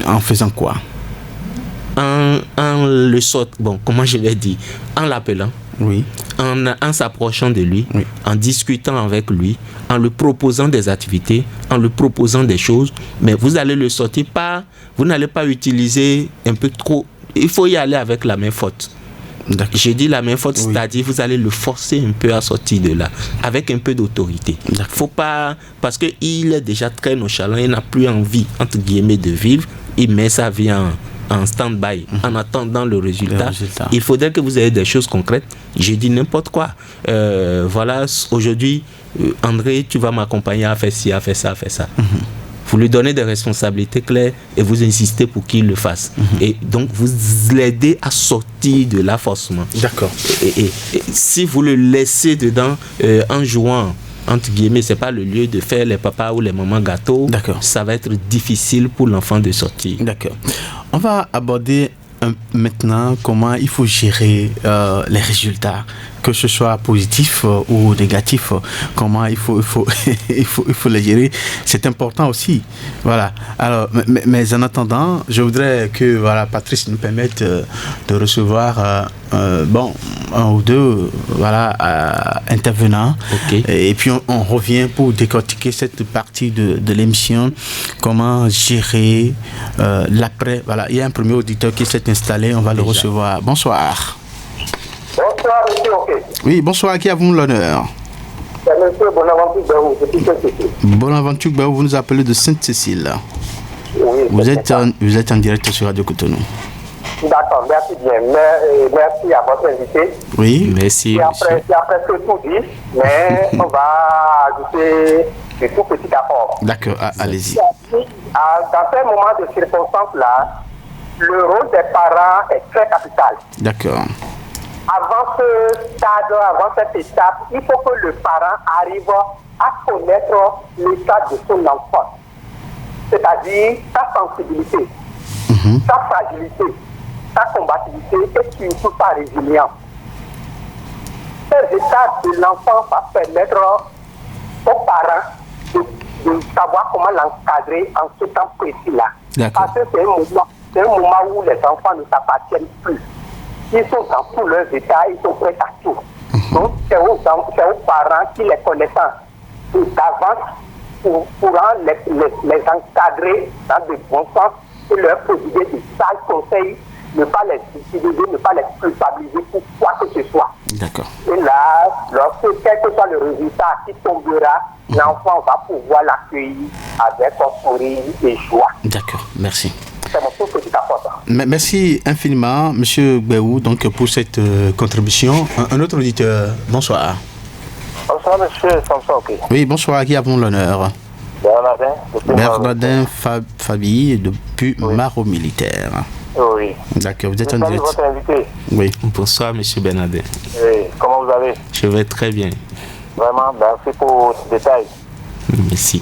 En faisant quoi? En le sortant, comment je vais dire, en l'appelant, en s'approchant de lui, en discutant avec lui, en lui proposant des activités, en lui proposant des choses, mais vous allez le sortir vous n'allez pas utiliser un peu trop, il faut y aller avec la main forte. J'ai dit la main forte, c'est-à-dire vous allez le forcer un peu à sortir de là, avec un peu d'autorité. Faut pas, parce qu'il est déjà très nonchalant, il n'a plus envie, entre guillemets, de vivre, il met sa vie en stand-by, en attendant le résultat. Il faudrait que vous ayez des choses concrètes. J'ai dit n'importe quoi. Voilà, aujourd'hui, André, tu vas m'accompagner à faire ci, à faire ça, à faire ça. Vous lui donnez des responsabilités claires et vous insistez pour qu'il le fasse. Et donc, vous l'aidez à sortir de là forcément. D'accord. Et si vous le laissez dedans en jouant, entre guillemets, c'est pas le lieu de faire les papas ou les mamans gâteaux. D'accord. Ça va être difficile pour l'enfant de sortir. D'accord. On va aborder maintenant comment il faut gérer les résultats, que ce soit positif ou négatif, comment il faut les gérer. C'est important aussi. Voilà. Alors, mais en attendant, je voudrais que Patrice nous permette de recevoir un ou deux intervenants. Et puis on revient pour décortiquer cette partie de l'émission, comment gérer l'après. Voilà, il y a un premier auditeur qui s'est installé, on va le recevoir. Bonsoir. Bonsoir, monsieur. Oui, bonsoir, à qui avons l'honneur? C'est monsieur Bonaventure Béou, depuis Sainte-Cécile. Bonaventure Béou, vous nous appelez de Sainte-Cécile. Oui, Vous êtes en direct sur Radio Cotonou. D'accord, merci bien. Merci à votre invité. Oui, merci. Il a presque tout dit, mais on va ajouter des tout petits apports. D'accord, allez-y. Dans ces moments de circonstances-là, le rôle des parents est très capital. D'accord. Avant ce stade, avant cette étape, il faut que le parent arrive à connaître l'état de son enfant. C'est-à-dire sa sensibilité, sa fragilité, sa combativité et surtout sa résilience. Ces états de l'enfant va permettre aux parents de savoir comment l'encadrer en ce temps précis-là. Parce que c'est un moment où les enfants ne s'appartiennent plus. Ils sont dans tous leurs états, ils sont prêts à tout. Donc, c'est aux parents qui les connaissent d'avance pourront les encadrer dans de bons sens et leur prodiguer de sages conseils, ne pas les utiliser, ne pas les culpabiliser pour quoi que ce soit. D'accord. Et là, lorsque quel que soit le résultat qui tombera, l'enfant va pouvoir l'accueillir avec sourire et joie. D'accord, merci. C'est mon tout petit apport. Merci infiniment, M. Béou, donc, pour cette contribution. Un autre auditeur, bonsoir. Bonsoir, monsieur Samson. Oui, bonsoir, à qui avons l'honneur? Bernardin Fabi, depuis Maro Militaire. Oui. D'accord, vous êtes en direct. Votre invité. Oui. Bonsoir, M. Bernardin. Oui, comment vous allez? Je vais très bien. Vraiment, merci pour ce détail. Merci.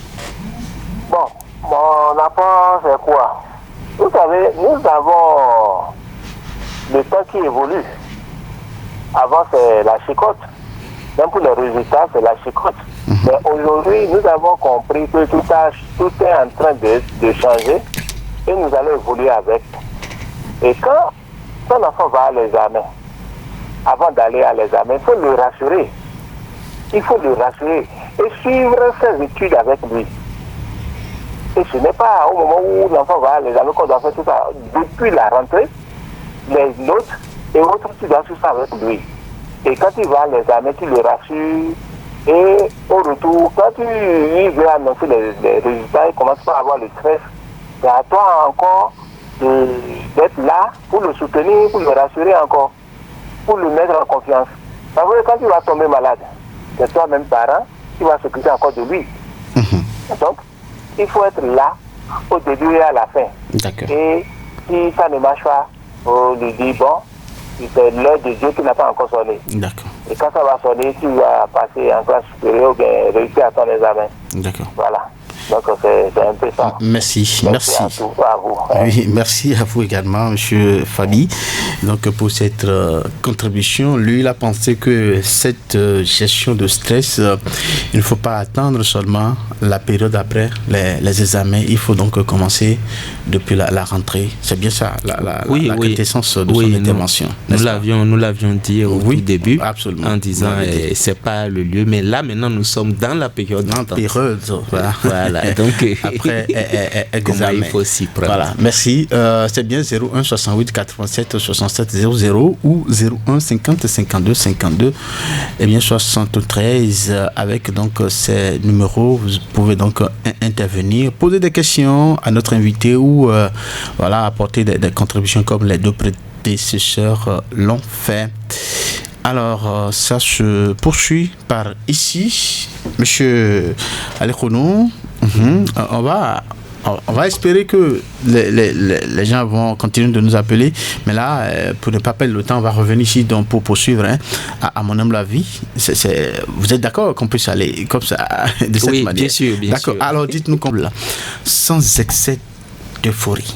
Bon, mon apport, c'est quoi? Vous savez, nous avons le temps qui évolue. Avant, c'est la chicotte. Même pour les résultats, c'est la chicotte. Mais aujourd'hui, nous avons compris que tout est en train de changer et nous allons évoluer avec. Et quand son enfant va à l'examen, avant d'aller à l'examen, il faut le rassurer. Il faut le rassurer et suivre ses études avec lui. Et ce n'est pas au moment où l'enfant va à l'examen qu'on doit faire tout ça. Depuis la rentrée, les notes et autres, tu dois faire ça avec lui. Et quand il va à l'examen, tu le rassures. Et au retour, quand il veut annoncer les résultats, il commence pas à avoir le stress. C'est à toi encore d'être là pour le soutenir, pour le rassurer encore, pour le mettre en confiance. Parce que quand il va tomber malade, c'est toi-même parent qui va s'occuper encore de lui. Donc, il faut être là au début et à la fin. D'accord. Et si ça ne marche pas, on lui dit bon, c'est l'heure de Dieu qui n'a pas encore sonné. D'accord. Et quand ça va sonner, tu vas passer en classe supérieure ou bien réussir à ton examen. D'accord. Voilà. Donc c'est un peu ça. Merci. À vous. Oui, merci à vous également, M. Fabi, donc pour cette contribution. Lui, il a pensé que cette gestion de stress, il ne faut pas attendre seulement la période après les examens. Il faut donc commencer depuis la rentrée. C'est bien ça, la quintessence de son intervention. Nous l'avions dit au tout début, absolument, en disant c'est pas le lieu, mais là maintenant nous sommes dans la période. Voilà. Donc après comment il faut s'y prendre. Voilà, merci. C'est bien 01 68 87 67 00 ou 01 50 52 52 et bien 73 avec donc ces numéros. Vous pouvez donc intervenir, poser des questions à notre invité ou apporter des contributions comme les deux prédécesseurs l'ont fait. Alors, ça se poursuit par ici, Monsieur Alekhonou. On va espérer que les gens vont continuer de nous appeler. Mais là, pour ne pas perdre le temps, on va revenir ici donc, pour poursuivre. À mon humble avis, vous êtes d'accord qu'on puisse aller comme ça, de cette manière? Bien sûr. D'accord. Alors, dites-nous comme là, sans excès d'euphorie.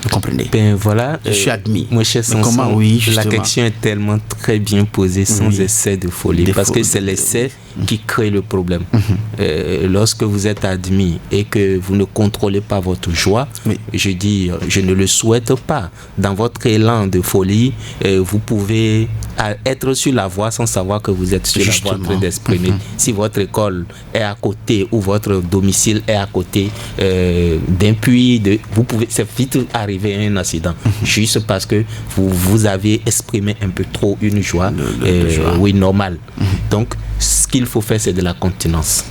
Vous comprenez? Ben voilà, je suis admis. Mon cher Samson, la question est tellement très bien posée, sans excès de folie, parce que c'est l'essai qui crée le problème. Lorsque vous êtes admis et que vous ne contrôlez pas votre joie, je dis, je ne le souhaite pas. Dans votre élan de folie, vous pouvez être sur la voie sans savoir que vous êtes sur la voie en train d'exprimer. Si votre école est à côté ou votre domicile est à côté d'un puits, c'est vite arriver à un accident, juste parce que vous avez exprimé un peu trop une joie, oui, normale. Donc, ce qu'il faut faire, c'est de la continence.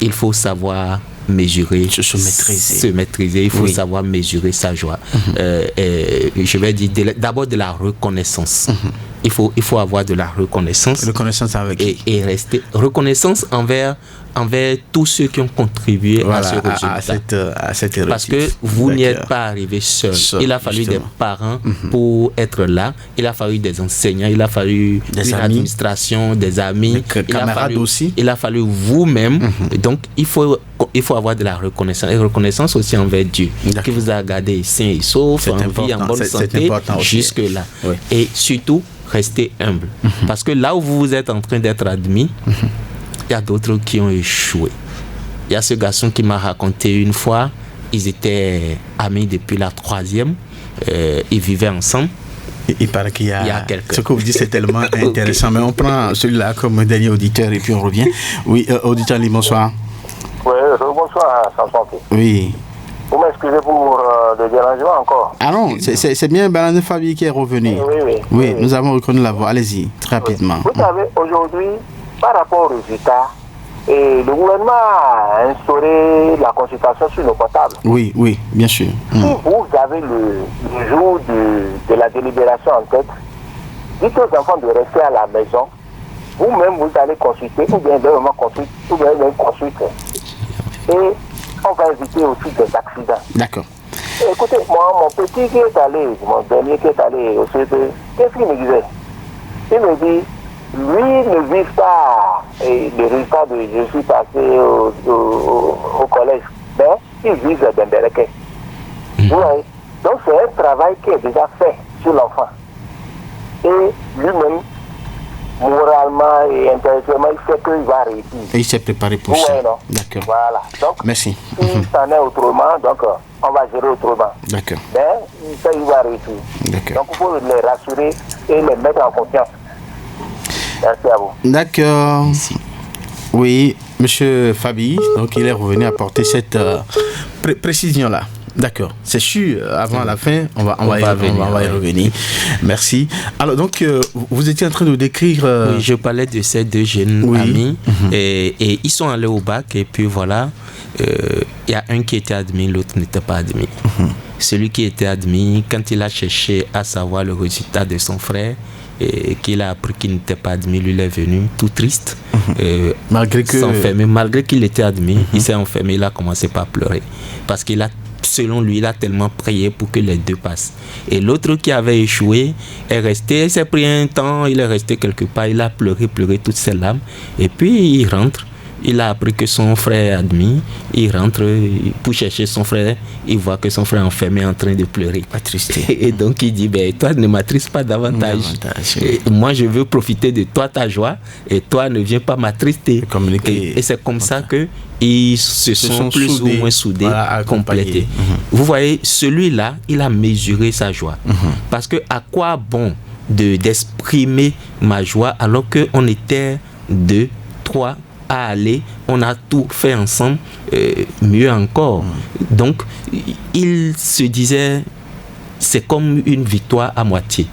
Il faut savoir mesurer, se maîtriser. Il faut savoir mesurer sa joie. Je vais dire d'abord de la reconnaissance. Il faut avoir de la reconnaissance. Reconnaissance avec et rester reconnaissance envers tous ceux qui ont contribué à ce résultat. À cette réussite. Parce que vous n'y êtes pas arrivé seul. Il a fallu des parents pour être là. Il a fallu des enseignants. Il a fallu une administration, des amis. Des camarades aussi. Il a fallu vous-même. Donc, il faut avoir de la reconnaissance. Et reconnaissance aussi envers Dieu, qui vous a gardé sain et sauf, en vie, en bonne santé, jusque-là. Oui. Et surtout, restez humble. Parce que là où vous êtes en train d'être admis, il y a d'autres qui ont échoué. Il y a ce garçon qui m'a raconté une fois, ils étaient amis depuis la 3e, ils vivaient ensemble. Il paraît qu'il y a quelqu'un. Ce que vous dites, c'est tellement intéressant. Mais on prend celui-là comme dernier auditeur et puis on revient. Oui, auditeur, bonsoir. Oui, bonsoir, Samson. Oui. Vous m'excusez pour le dérangement encore. Ah non, c'est bien Bernard Fabi qui est revenu. Oui, nous avons reconnu la voix. Allez-y, très rapidement. Vous savez, aujourd'hui, par rapport aux résultats, le gouvernement a instauré la consultation sur nos portables. Oui, bien sûr. Si vous avez le jour de la délibération en tête, dites aux enfants de rester à la maison. Vous-même, vous allez consulter, ou bien consulter. Et on va éviter aussi des accidents. D'accord. Écoutez, moi, mon petit qui est allé, mon dernier qui est allé au CP, qu'est-ce qu'il me disait? Il me dit, lui ne vise pas le résultat de je suis passé au collège, mais il vise Bembereke. Vous voyez? Donc c'est un travail qui est déjà fait sur l'enfant. Et lui-même, moralement et intellectuellement, il sait qu'il va réussir. Et il s'est préparé pour ça. Non? D'accord. Voilà. Donc, merci. Si ça n'est autrement, donc on va gérer autrement. D'accord. Mais il sait qu'il va réussir. D'accord. Donc il faut les rassurer et les mettre en confiance. Merci à vous. D'accord. Merci. Oui, monsieur Fabi, donc il est revenu apporter cette précision-là. D'accord, c'est sûr, avant la fin, on va y revenir. Merci. Alors donc, vous étiez en train de décrire... Oui, je parlais de ces deux jeunes amis, et ils sont allés au bac, et puis voilà, il y a un qui était admis, l'autre n'était pas admis. Celui qui était admis, quand il a cherché à savoir le résultat de son frère, et qu'il a appris qu'il n'était pas admis, lui il est venu tout triste, malgré qu'il était admis, il s'est enfermé, il a commencé par pleurer, parce qu'il a, selon lui, il a tellement prié pour que les deux passent. Et l'autre qui avait échoué est resté, il s'est pris un temps, il est resté quelque part, il a pleuré toutes ses larmes, et puis il rentre. Il a appris que son frère est admis. Il rentre pour chercher son frère. Il voit que son frère est enfermé en train de pleurer. Attristé. Et donc il dit, toi ne m'attristes pas davantage. Moi je veux profiter de toi, ta joie. Et toi ne viens pas m'attrister. Et c'est comme ça que ils se sont plus ou moins soudés, complétés. Vous voyez, celui-là, il a mesuré sa joie. Parce que à quoi bon d'exprimer ma joie alors qu'on était 2, 3 à aller, on a tout fait ensemble, mieux encore. Donc, il se disait, c'est comme une victoire à moitié.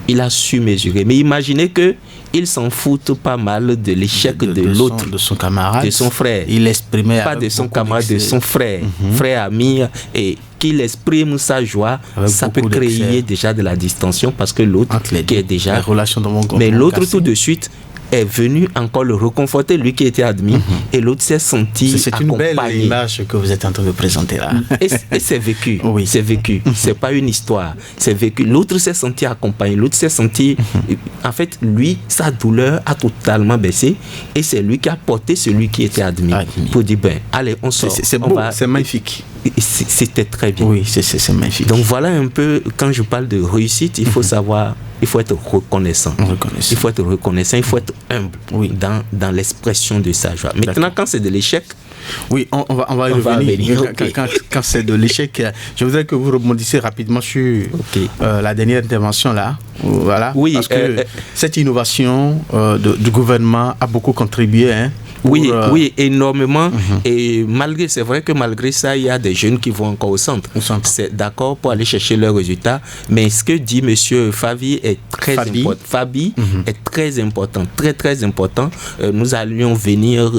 Il a su mesurer. Mais imaginez qu'il s'en fout pas mal de l'échec de l'autre, de son camarade, de son frère. Il exprimait pas de son camarade, de son frère, frère ami, et qu'il exprime sa joie, avec ça peut créer déjà de la distension parce que l'autre qui est déjà... La relation dans mon groupe. Mais l'autre tout de suite est venu encore le reconforter, lui qui était admis, et l'autre s'est senti c'est accompagné. Une belle image que vous êtes en train de présenter là. Et c'est vécu. Oui. C'est vécu. C'est pas une histoire. C'est vécu. L'autre s'est senti accompagné. L'autre s'est senti... En fait, lui, sa douleur a totalement baissé, et c'est lui qui a porté celui qui était admis. Pour dire, allez, on sort. C'est beau, c'est magnifique. C'était très bien. Oui, c'est magnifique. Donc voilà un peu, quand je parle de réussite, il faut savoir, il faut être reconnaissant. Il faut être reconnaissant, il faut être humble dans l'expression de sa joie. Maintenant, quand c'est de l'échec... Oui, on va y revenir. Quand c'est de l'échec, je voudrais que vous rebondissiez rapidement sur la dernière intervention là. Voilà. Oui, parce que cette innovation du gouvernement a beaucoup contribué Oui, énormément. Et c'est vrai que malgré ça, il y a des jeunes qui vont encore au centre. C'est d'accord pour aller chercher leurs résultats. Mais ce que dit monsieur Fabi est très important. Fabi est très important, très très important. Nous allions venir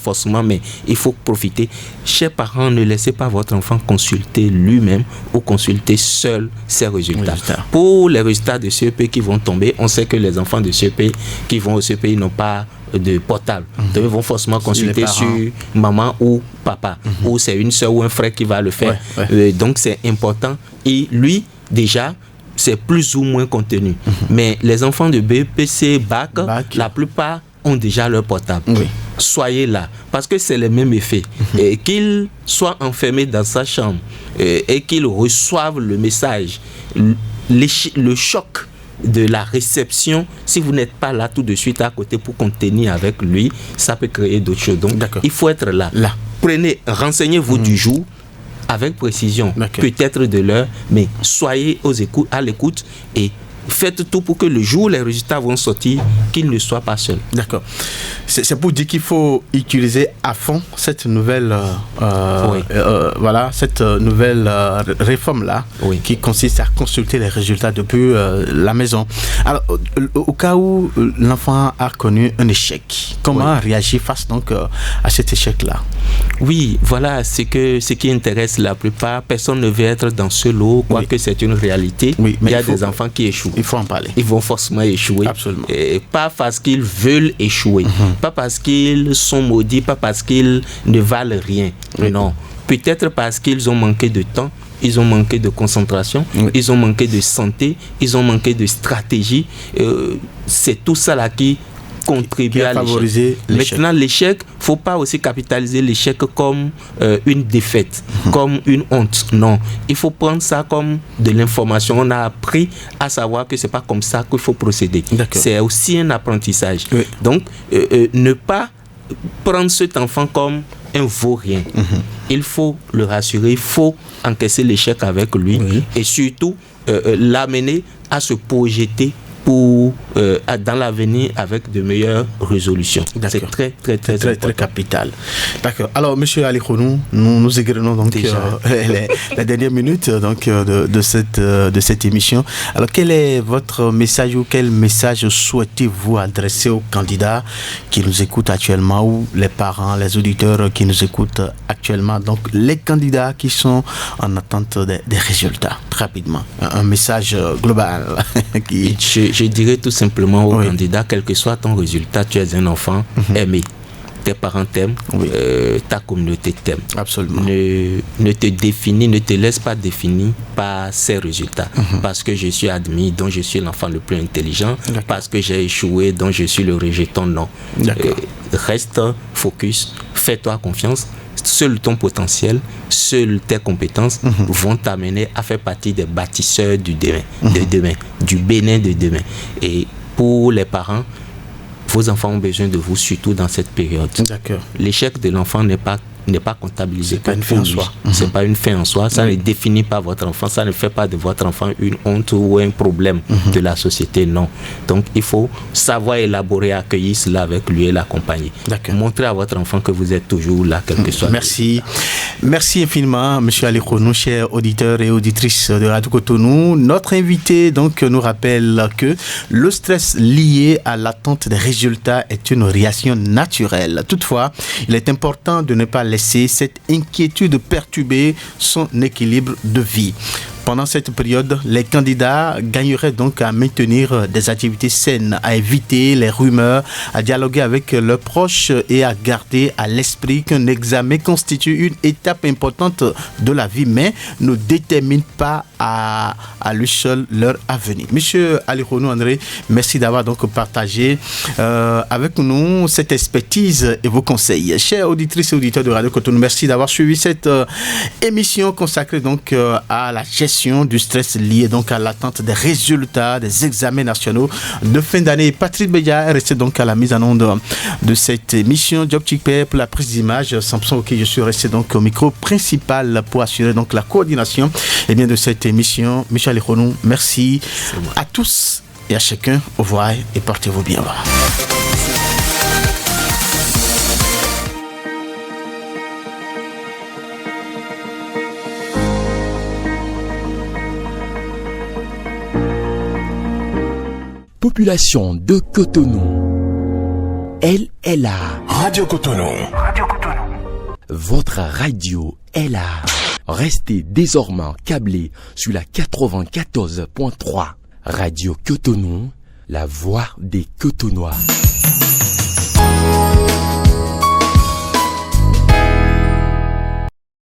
forcément, mais il faut profiter. Chers parents, ne laissez pas votre enfant consulter lui-même ou consulter seul ses résultats. Pour les résultats de CEP qui vont tomber, on sait que les enfants de CEP qui vont au CEP, ils n'ont pas de portable. Donc, ils vont forcément consulter sur maman ou papa, ou c'est une soeur ou un frère qui va le faire. Donc, c'est important. Et lui, déjà, c'est plus ou moins contenu. Mais les enfants de BPC, Bac, la plupart ont déjà leur portable. Soyez là, parce que c'est le même effet. Et qu'ils soient enfermés dans sa chambre et qu'ils reçoivent le message, le choc de la réception, si vous n'êtes pas là tout de suite à côté pour contenir avec lui, ça peut créer d'autres choses. Donc, il faut être là. Renseignez-vous du jour avec précision, peut-être de l'heure, mais soyez à l'écoute et faites tout pour que le jour où les résultats vont sortir, qu'ils ne soient pas seuls. D'accord. C'est pour dire qu'il faut utiliser à fond cette nouvelle, cette nouvelle réforme-là, qui consiste à consulter les résultats depuis la maison. Alors, au cas où l'enfant a connu un échec, comment réagir face donc à cet échec-là? Oui, voilà, ce qui intéresse la plupart. Personne ne veut être dans ce lot, quoique c'est une réalité. Mais il y a des enfants qui échouent. Il faut en parler. Ils vont forcément échouer. Absolument. Et pas parce qu'ils veulent échouer, pas parce qu'ils sont maudits, pas parce qu'ils ne valent rien. Non. Peut-être parce qu'ils ont manqué de temps, ils ont manqué de concentration, ils ont manqué de santé, ils ont manqué de stratégie. C'est tout ça là qui contribuer à l'échec. Maintenant, l'échec, il ne faut pas aussi capitaliser l'échec comme une défaite, comme une honte. Non, il faut prendre ça comme de l'information. On a appris à savoir que ce n'est pas comme ça qu'il faut procéder. C'est aussi un apprentissage. Donc, ne pas prendre cet enfant comme un vaut-rien. Il faut le rassurer, il faut encaisser l'échec avec lui et surtout l'amener à se projeter pour dans l'avenir avec de meilleures résolutions. C'est très capital. D'accord. Alors, monsieur Ali Khonou, nous égrenons donc la dernière minute donc de cette émission. Alors, quel est votre message ou quel message souhaitez-vous adresser aux candidats qui nous écoutent actuellement ou les parents, les auditeurs qui nous écoutent actuellement? Donc, les candidats qui sont en attente des résultats, très rapidement. Un message global qui... Je dirais tout simplement aux candidats, quel que soit ton résultat, tu es un enfant aimé. Tes parents t'aiment, ta communauté t'aime. Absolument. Ne te laisse pas définir par ces résultats. Parce que je suis admis, donc je suis l'enfant le plus intelligent. Parce que j'ai échoué, donc je suis le rejeton. Non. Reste focus, fais-toi confiance. Seul ton potentiel, seules tes compétences vont t'amener à faire partie des bâtisseurs du Bénin de demain. Et pour les parents, vos enfants ont besoin de vous, surtout dans cette période. L'échec de l'enfant n'est pas comptabilisé. C'est pas une fin en soi. C'est pas une fin en soi. Ça ne définit pas votre enfant. Ça ne fait pas de votre enfant une honte ou un problème de la société. Non. Donc, il faut savoir élaborer, accueillir cela avec lui et l'accompagner. Montrez à votre enfant que vous êtes toujours là, quel que soit. Merci. Merci infiniment, monsieur Ali Khonou, chers auditeurs et auditrices de Radio Cotonou. Notre invité donc nous rappelle que le stress lié à l'attente des résultats est une réaction naturelle. Toutefois, il est important de ne pas laisser cette inquiétude perturber son équilibre de vie. Pendant cette période, les candidats gagneraient donc à maintenir des activités saines, à éviter les rumeurs, à dialoguer avec leurs proches et à garder à l'esprit qu'un examen constitue une étape importante de la vie, mais ne détermine pas à lui seul leur avenir. Monsieur Ali Khonou André, merci d'avoir donc partagé avec nous cette expertise et vos conseils. Chers auditrices et auditeurs de Radio Cotonou, merci d'avoir suivi cette émission consacrée donc à la gestion du stress lié donc à l'attente des résultats des examens nationaux de fin d'année. Patrick Bédia est resté donc à la mise en onde de cette émission. Job Chikpe pour la prise d'image. Samson ok, je suis resté donc au micro principal pour assurer donc la coordination de cette émission. Michel Khonou, merci à tous et à chacun. Au revoir et portez-vous bien. population de Cotonou, elle est là. Radio Cotonou. Votre radio est là. Restez désormais câblés sur la 94.3. Radio Cotonou, la voix des Cotonois.